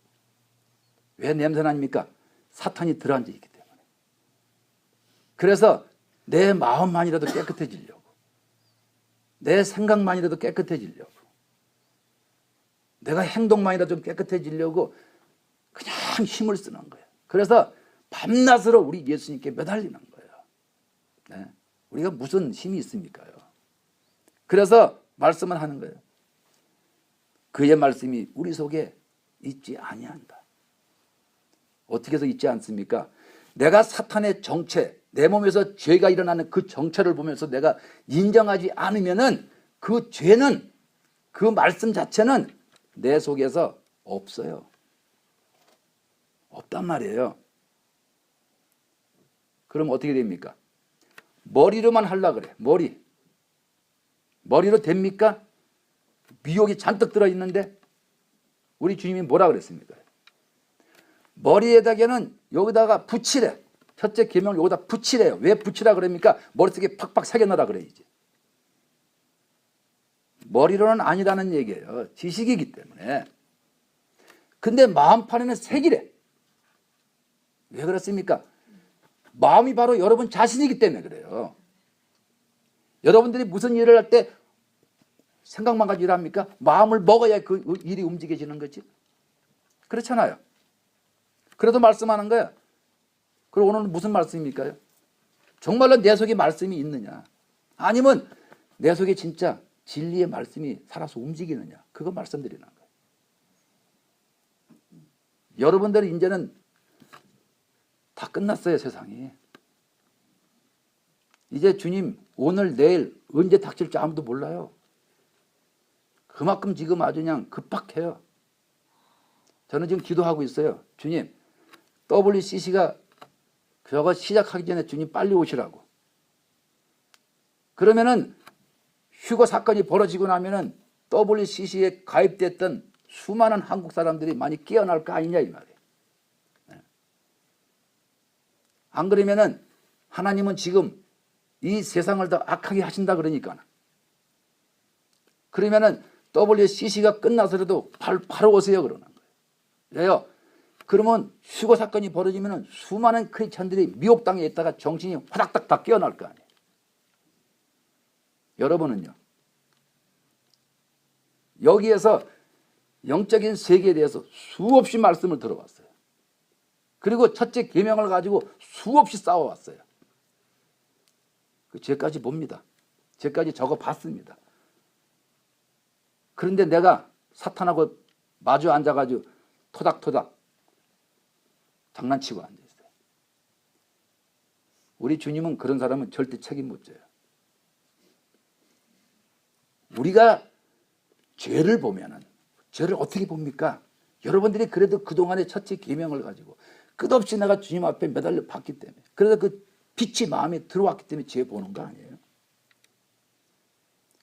왜 냄새나십니까? 사탄이 들어앉아 있기 때문에. 그래서 내 마음만이라도 깨끗해지려고, 내 생각만이라도 깨끗해지려고, 내가 행동만이라도 좀 깨끗해지려고 그냥 힘을 쓰는 거예요. 그래서 밤낮으로 우리 예수님께 매달리는 거예요. 네. 우리가 무슨 힘이 있습니까요? 그래서 말씀을 하는 거예요. 그의 말씀이 우리 속에 있지 아니한다. 어떻게 해서 있지 않습니까? 내가 사탄의 정체, 내 몸에서 죄가 일어나는 그 정체를 보면서 내가 인정하지 않으면은 그 죄는, 그 말씀 자체는 내 속에서 없어요. 없단 말이에요. 그럼 어떻게 됩니까? 머리로만 하려고 그래. 머리로 됩니까? 미혹이 잔뜩 들어있는데 우리 주님이 뭐라 그랬습니까? 머리에다가는 여기다가 붙이래. 첫째 계명을 여기다 붙이래요. 왜 붙이라 그럽니까? 머릿속에 팍팍 새겨넣으라 그래야지. 머리로는 아니라는 얘기예요. 지식이기 때문에. 근데 마음판에는 새기래. 왜 그렇습니까? 마음이 바로 여러분 자신이기 때문에 그래요. 여러분들이 무슨 일을 할 때 생각만 가지고 일합니까? 마음을 먹어야 그 일이 움직여지는 거지. 그렇잖아요. 그래도 말씀하는 거야. 그리고 오늘은 무슨 말씀입니까? 정말로 내 속에 말씀이 있느냐? 아니면 내 속에 진짜 진리의 말씀이 살아서 움직이느냐? 그거 말씀드리는 거예요. 여러분들은 이제는 다 끝났어요, 세상이. 이제 주님 오늘 내일 언제 닥칠지 아무도 몰라요. 그만큼 지금 아주 그냥 급박해요. 저는 지금 기도하고 있어요. 주님, WCC가 저거 시작하기 전에 주님 빨리 오시라고. 그러면은 휴거 사건이 벌어지고 나면은 WCC에 가입됐던 수많은 한국 사람들이 많이 깨어날 거 아니냐, 이 말이에요. 안 그러면은 하나님은 지금 이 세상을 더 악하게 하신다 그러니까. 그러면은 WCC가 끝나서라도 바로 오세요 그러는 거예요. 왜요? 그러면 수거 사건이 벌어지면 수많은 크리스천들이 미혹당에 있다가 정신이 화닥닥 다 깨어날 거 아니에요. 여러분은요, 여기에서 영적인 세계에 대해서 수없이 말씀을 들어왔어요. 그리고 첫째 계명을 가지고 수없이 싸워왔어요. 그 죄까지 봅니다. 죄까지 적어봤습니다. 그런데 내가 사탄하고 마주 앉아가지고 토닥토닥 장난치고 앉아있어요. 우리 주님은 그런 사람은 절대 책임 못 져요. 우리가 죄를 보면은, 죄를 어떻게 봅니까? 여러분들이 그래도 그동안의 첫째 계명을 가지고 끝없이 내가 주님 앞에 매달려 봤기 때문에, 그래서 그 빛이 마음에 들어왔기 때문에 죄 보는 거 아니에요?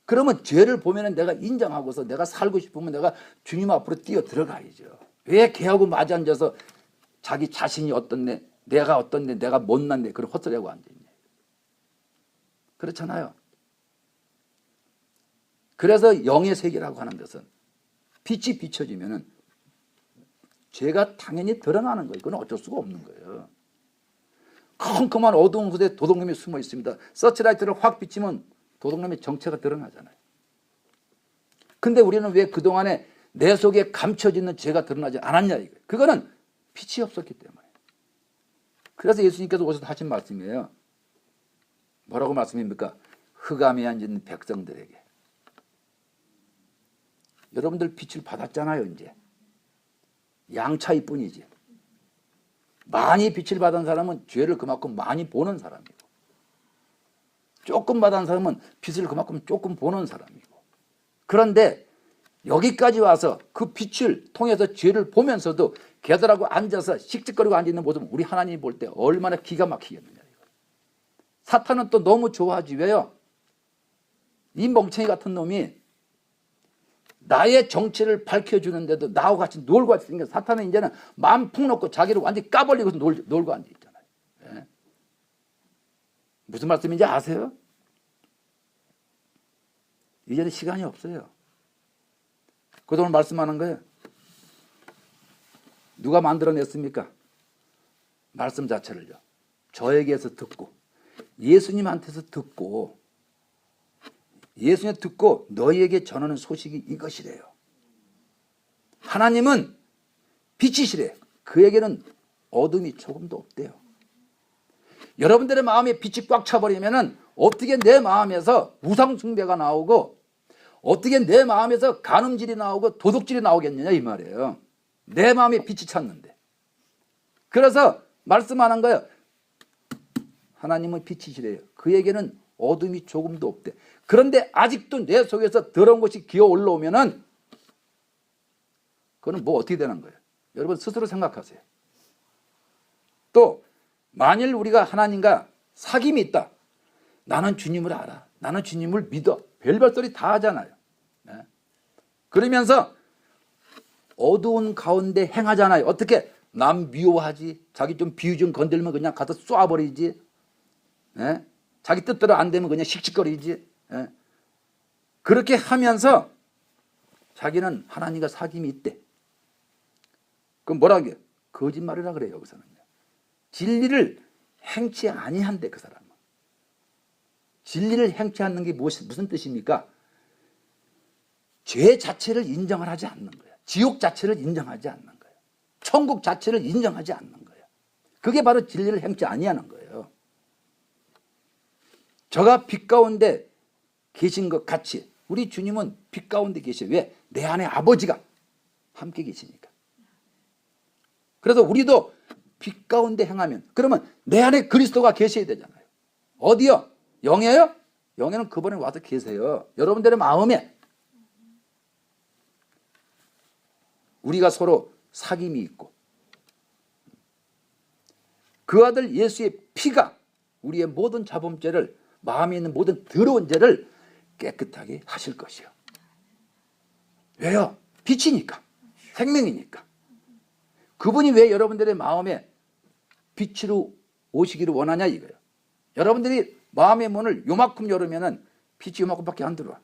그러면 죄를 보면은 내가 인정하고서 내가 살고 싶으면 내가 주님 앞으로 뛰어 들어가야죠. 왜 걔하고 마주 앉아서 자기 자신이 어떻네, 내가 어떻네, 내가 못났네, 그런 헛소리하고 앉아있냐. 그렇잖아요. 그래서 영의 세계라고 하는 것은 빛이 비춰지면은 죄가 당연히 드러나는 거예요. 그건 어쩔 수가 없는 거예요. 컴컴한 어두운 곳에 도둑놈이 숨어 있습니다. 서치라이트를 확 비치면 도둑놈의 정체가 드러나잖아요. 근데 우리는 왜 그동안에 내 속에 감춰지는 죄가 드러나지 않았냐 이거예요. 그거는 빛이 없었기 때문에. 그래서 예수님께서 오셔서 하신 말씀이에요. 뭐라고 말씀입니까? 흑암에 앉은 백성들에게. 여러분들 빛을 받았잖아요, 이제. 양차일 뿐이지. 많이 빛을 받은 사람은 죄를 그만큼 많이 보는 사람이고, 조금 받은 사람은 빛을 그만큼 조금 보는 사람이고. 그런데 여기까지 와서 그 빛을 통해서 죄를 보면서도 걔들하고 앉아서 씩씩거리고 앉아있는 모습은 우리 하나님이 볼 때 얼마나 기가 막히겠느냐. 사탄은 또 너무 좋아하지. 왜요? 이 멍청이 같은 놈이 나의 정체를 밝혀주는데도 나하고 같이 놀고 있으니까 사탄은 이제는 마음 푹 놓고 자기를 완전히 까버리고서 놀고 앉아있잖아요. 예? 무슨 말씀인지 아세요? 이제는 시간이 없어요. 그동안 말씀하는 거예요. 누가 만들어냈습니까? 말씀 자체를요. 저에게서 듣고 예수님한테서 듣고 예수님 듣고 너희에게 전하는 소식이 이것이래요. 하나님은 빛이시래. 그에게는 어둠이 조금도 없대요. 여러분들의 마음에 빛이 꽉 차버리면은 어떻게 내 마음에서 우상숭배가 나오고 어떻게 내 마음에서 간음질이 나오고 도둑질이 나오겠느냐 이 말이에요. 내 마음에 빛이 찼는데. 그래서 말씀하는 거예요. 하나님은 빛이시래요. 그에게는 어둠이 조금도 없대. 그런데 아직도 내 속에서 더러운 것이 기어 올라오면은 그거는 뭐 어떻게 되는 거예요? 여러분 스스로 생각하세요. 또 만일 우리가 하나님과 사귐이 있다. 나는 주님을 알아. 나는 주님을 믿어. 별별 소리 다 하잖아요. 네. 그러면서 어두운 가운데 행하잖아요. 어떻게? 남 미워하지. 자기 좀 비유 좀 건들면 그냥 가서 쏴버리지. 네? 자기 뜻대로 안 되면 그냥 씩씩거리지. 네? 그렇게 하면서 자기는 하나님과 사귐이 있대. 그럼 뭐라고 해요? 거짓말이라 그래요. 여기서는요. 진리를 행치 아니한대 그 사람은. 진리를 행치 않는 게 무슨 뜻입니까? 죄 자체를 인정을 하지 않는 거예요. 지옥 자체를 인정하지 않는 거예요. 천국 자체를 인정하지 않는 거예요. 그게 바로 진리를 행치 아니하는 거예요. 저가 빛 가운데 계신 것 같이 우리 주님은 빛 가운데 계셔요. 왜? 내 안에 아버지가 함께 계시니까. 그래서 우리도 빛 가운데 행하면 그러면 내 안에 그리스도가 계셔야 되잖아요. 어디요? 영에요? 영에는 그분이 와서 계세요. 여러분들의 마음에. 우리가 서로 사귐이 있고 그 아들 예수의 피가 우리의 모든 자범죄를 마음에 있는 모든 더러운 죄를 깨끗하게 하실 것이요. 왜요? 빛이니까. 생명이니까. 그분이 왜 여러분들의 마음에 빛으로 오시기를 원하냐 이거예요. 여러분들이 마음의 문을 요만큼 열으면은 빛이 요만큼밖에 안 들어와.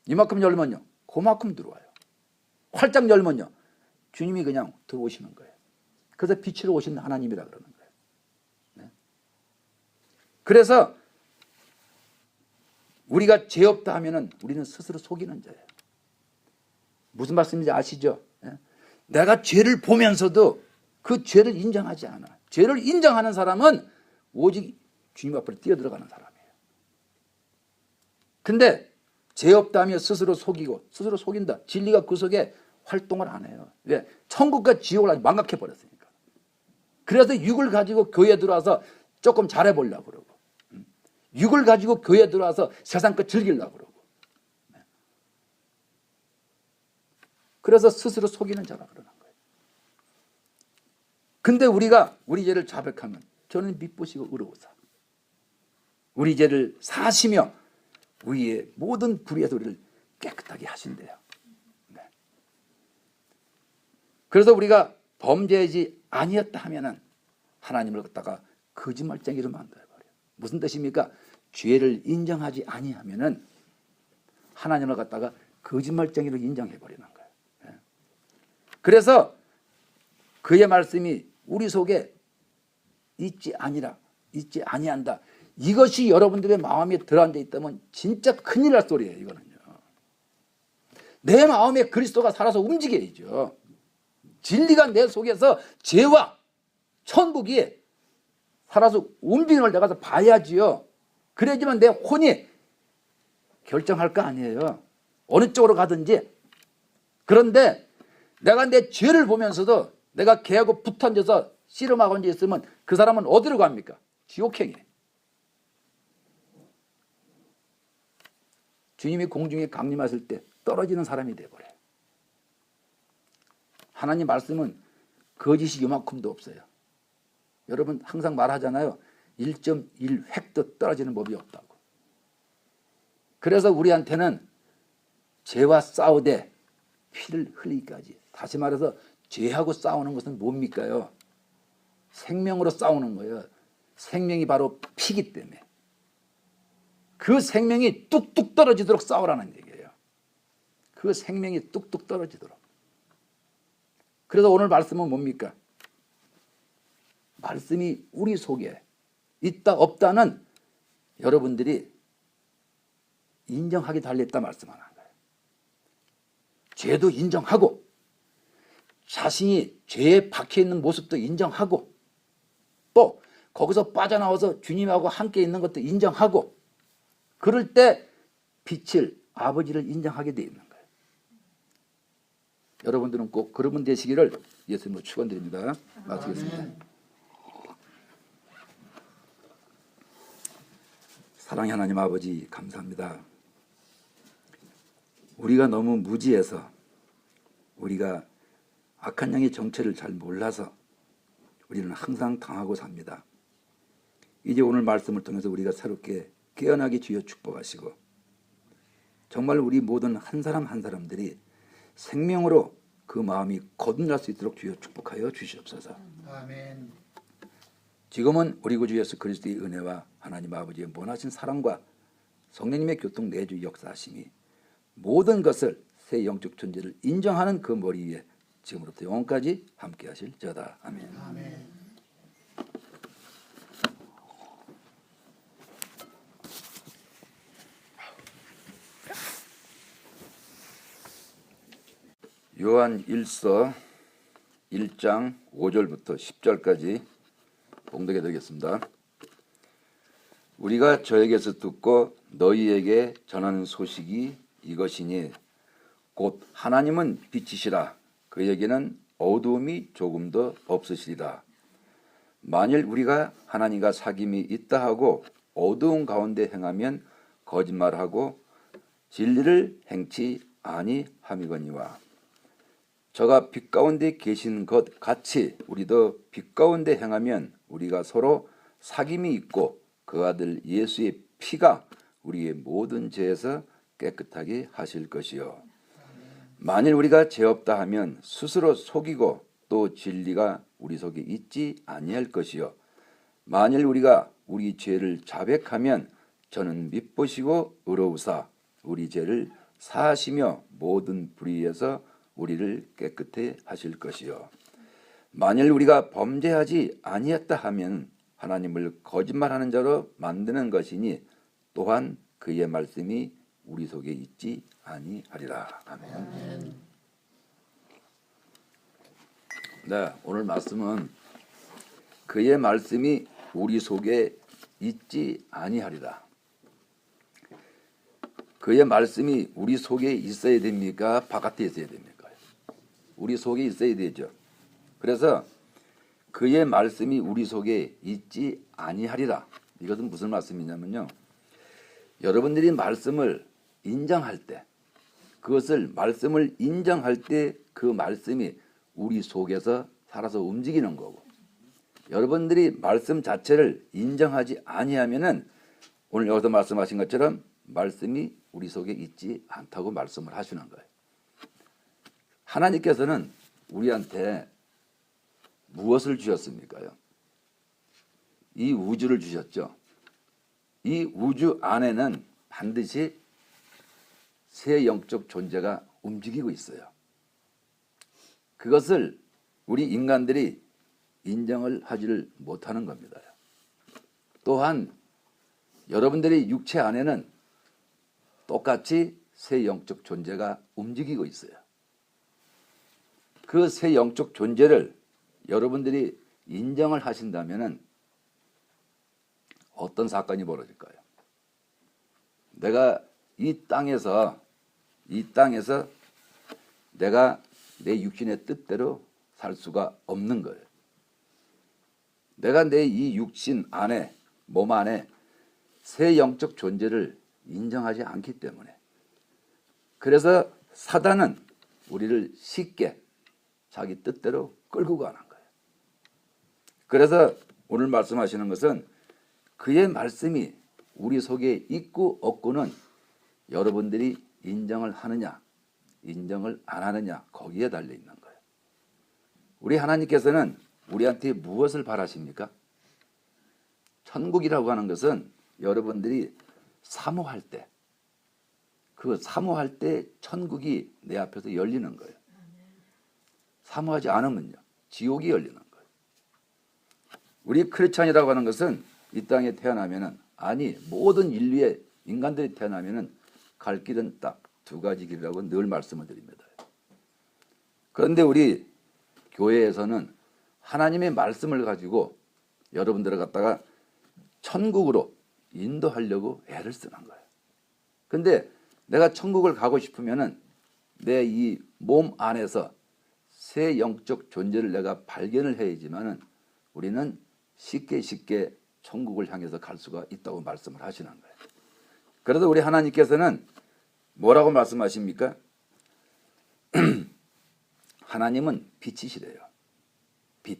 이만큼 열면요 그만큼 들어와요. 활짝 열면요 주님이 그냥 들어오시는 거예요. 그래서 빛으로 오신 하나님이라 그러는 거예요. 네. 그래서 우리가 죄 없다 하면은 우리는 스스로 속이는 자예요. 무슨 말씀인지 아시죠? 네. 내가 죄를 보면서도 그 죄를 인정하지 않아. 죄를 인정하는 사람은 오직 주님 앞으로 뛰어들어가는 사람이에요. 근데 죄 없다 하며 스스로 속이고 스스로 속인다. 진리가 그 속에 활동을 안 해요. 왜? 천국과 지옥을 아주 망각해 버렸으니까. 그래서 육을 가지고 교회에 들어와서 조금 잘해보려고 그러고, 육을 가지고 교회에 들어와서 세상 것 즐기려고 그러고, 그래서 스스로 속이는 자라 그러는 거예요. 근데 우리가 우리 죄를 자백하면 저는 미쁘시고 의로우사 우리 죄를 사시며 우리의 모든 불의에서 우리를 깨끗하게 하신대요. 네. 그래서 우리가 범죄하지 아니었다 하면은 하나님을 갖다가 거짓말쟁이로 만들어버려요. 무슨 뜻입니까? 죄를 인정하지 아니하면은 하나님을 갖다가 거짓말쟁이로 인정해버리는 거예요. 네. 그래서 그의 말씀이 우리 속에 있지 아니한다. 이것이 여러분들의 마음에 들어앉아 있다면 진짜 큰일 날 소리예요. 이거는요. 내 마음에 그리스도가 살아서 움직여야죠. 진리가 내 속에서 죄와 천국이 살아서 움직이는 걸 내가 봐야지요. 그래야지만 내 혼이 결정할 거 아니에요. 어느 쪽으로 가든지. 그런데 내가 내 죄를 보면서도 내가 걔하고 붙어 앉아서 씨름하고 앉아 있으면 그 사람은 어디로 갑니까? 지옥행에. 주님이 공중에 강림하실 때 떨어지는 사람이 되어버려요. 하나님 말씀은 거짓이 요만큼도 없어요. 여러분 항상 말하잖아요. 1.1획도 떨어지는 법이 없다고. 그래서 우리한테는 죄와 싸우되 피를 흘리기까지. 다시 말해서 죄하고 싸우는 것은 뭡니까요? 생명으로 싸우는 거예요. 생명이 바로 피기 때문에. 그 생명이 뚝뚝 떨어지도록 싸우라는 얘기예요. 그 생명이 뚝뚝 떨어지도록. 그래서 오늘 말씀은 뭡니까? 말씀이 우리 속에 있다 없다는 여러분들이 인정하게 달렸다 말씀하는 거예요. 죄도 인정하고 자신이 죄에 박혀있는 모습도 인정하고 또 거기서 빠져나와서 주님하고 함께 있는 것도 인정하고 그럴 때 빛을 아버지를 인정하게 되어 있는 거예요. 여러분들은 꼭 그런 분 되시기를 예수님으로 축원드립니다. 마치겠습니다. 사랑의 하나님 아버지 감사합니다. 우리가 너무 무지해서 우리가 악한 영의 정체를 잘 몰라서 우리는 항상 당하고 삽니다. 이제 오늘 말씀을 통해서 우리가 새롭게 깨어나게 주여 축복하시고 정말 우리 모든 한 사람 한 사람들이 생명으로 그 마음이 거듭날 수 있도록 주여 축복하여 주시옵소서. 아멘. 지금은 우리 구주 예수 그리스도의 은혜와 하나님 아버지의 무한하신 사랑과 성령님의 교통 내주 역사하심이 모든 것을 새 영적 존재를 인정하는 그 머리 위에 지금부터 영원까지 함께 하실지어다. 아멘. 아멘. 요한 1서 1장 5절부터 10절까지 봉독해 드리겠습니다. 우리가 저에게서 듣고 너희에게 전하는 소식이 이것이니 곧 하나님은 빛이시라 그에게는 어두움이 조금도 없으시리라. 만일 우리가 하나님과 사귐이 있다 하고 어두운 가운데 행하면 거짓말하고 진리를 행치 아니함이거니와 저가 빛 가운데 계신 것 같이 우리도 빛 가운데 행하면 우리가 서로 사귐이 있고 그 아들 예수의 피가 우리의 모든 죄에서 깨끗하게 하실 것이요. 만일 우리가 죄 없다 하면 스스로 속이고 또 진리가 우리 속에 있지 아니할 것이요. 만일 우리가 우리 죄를 자백하면 저는 미쁘시고 의로우사 우리 죄를 사하시며 모든 불의에서 우리를 깨끗해 하실 것이요 만일 우리가 범죄하지 아니했다 하면 하나님을 거짓말하는 자로 만드는 것이니 또한 그의 말씀이 우리 속에 있지 아니하리라. 아멘. 네, 오늘 말씀은 그의 말씀이 우리 속에 있지 아니하리라. 그의 말씀이 우리 속에 있어야 됩니까? 바깥에 있어야 됩니까? 우리 속에 있어야 되죠. 그래서 그의 말씀이 우리 속에 있지 아니하리라. 이것은 무슨 말씀이냐면요. 여러분들이 말씀을 인정할 때, 그것을 말씀을 인정할 때 그 말씀이 우리 속에서 살아서 움직이는 거고, 여러분들이 말씀 자체를 인정하지 아니하면은 오늘 여기서 말씀하신 것처럼 말씀이 우리 속에 있지 않다고 말씀을 하시는 거예요. 하나님께서는 우리한테 무엇을 주셨습니까요? 이 우주를 주셨죠. 이 우주 안에는 반드시 새 영적 존재가 움직이고 있어요. 그것을 우리 인간들이 인정을 하지를 못하는 겁니다. 또한 여러분들의 육체 안에는 똑같이 새 영적 존재가 움직이고 있어요. 그 새 영적 존재를 여러분들이 인정을 하신다면 어떤 사건이 벌어질까요? 내가 이 땅에서 내가 내 육신의 뜻대로 살 수가 없는 거예요. 내가 내 이 육신 안에, 몸 안에 새 영적 존재를 인정하지 않기 때문에, 그래서 사단은 우리를 쉽게 자기 뜻대로 끌고 가는 거예요. 그래서 오늘 말씀하시는 것은 그의 말씀이 우리 속에 있고 없고는 여러분들이 인정을 하느냐, 인정을 안 하느냐, 거기에 달려 있는 거예요. 우리 하나님께서는 우리한테 무엇을 바라십니까? 천국이라고 하는 것은 여러분들이 사모할 때, 그 사모할 때 천국이 내 앞에서 열리는 거예요. 사모하지 않으면요, 지옥이 열리는 거예요. 우리 크리스찬이라고 하는 것은 이 땅에 태어나면은, 아니 모든 인류의 인간들이 태어나면은 갈 길은 딱 두 가지 길이라고 늘 말씀을 드립니다. 그런데 우리 교회에서는 하나님의 말씀을 가지고 여러분들을 갖다가 천국으로 인도하려고 애를 쓰는 거예요. 근데 내가 천국을 가고 싶으면은 내 이 몸 안에서 새 영적 존재를 내가 발견을 해야지만은 우리는 쉽게 천국을 향해서 갈 수가 있다고 말씀을 하시는 거예요. 그래서 우리 하나님께서는 뭐라고 말씀하십니까? 하나님은 빛이시래요. 빛.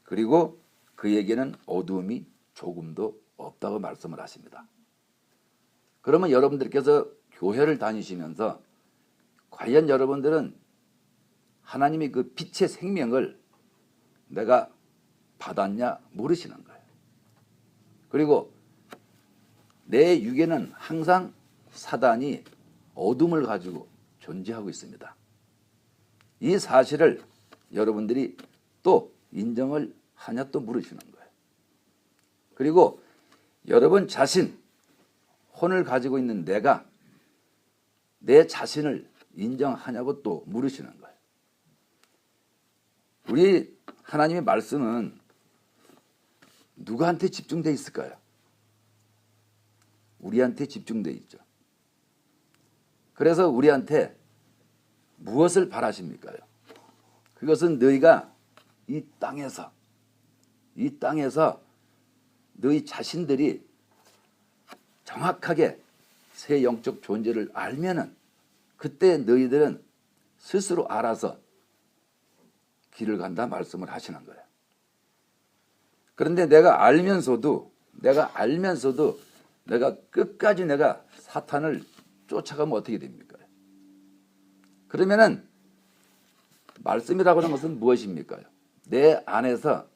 그리고 그에게는 어두움이 조금도 없다고 말씀을 하십니다. 그러면 여러분들께서 교회를 다니시면서 과연 여러분들은 하나님의 그 빛의 생명을 내가 받았냐 물으시는 거예요. 그리고 내 육에는 항상 사단이 어둠을 가지고 존재하고 있습니다. 이 사실을 여러분들이 또 인정을 하냐 또 물으시는 거예요. 그리고 여러분 자신, 혼을 가지고 있는 내가 내 자신을 인정하냐고 또 물으시는 거예요. 우리 하나님의 말씀은 누구한테 집중되어 있을까요? 우리한테 집중되어 있죠. 그래서 우리한테 무엇을 바라십니까요? 그것은 너희가 이 땅에서 너희 자신들이 정확하게 새 영적 존재를 알면은 그때 너희들은 스스로 알아서 길을 간다 말씀을 하시는 거예요. 그런데 내가 알면서도 내가 끝까지 내가 사탄을 쫓아가면 어떻게 됩니까? 그러면은 말씀이라고 하는 것은 무엇입니까? 내 안에서,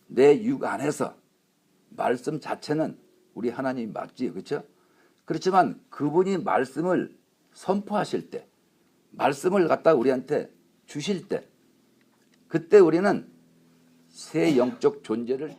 내 육 안에서 말씀 자체는 우리 하나님이 맞지요. 그렇죠? 그렇지만 그분이 말씀을 선포하실 때, 말씀을 갖다 우리한테 주실 때, 그때 우리는 새 영적 존재를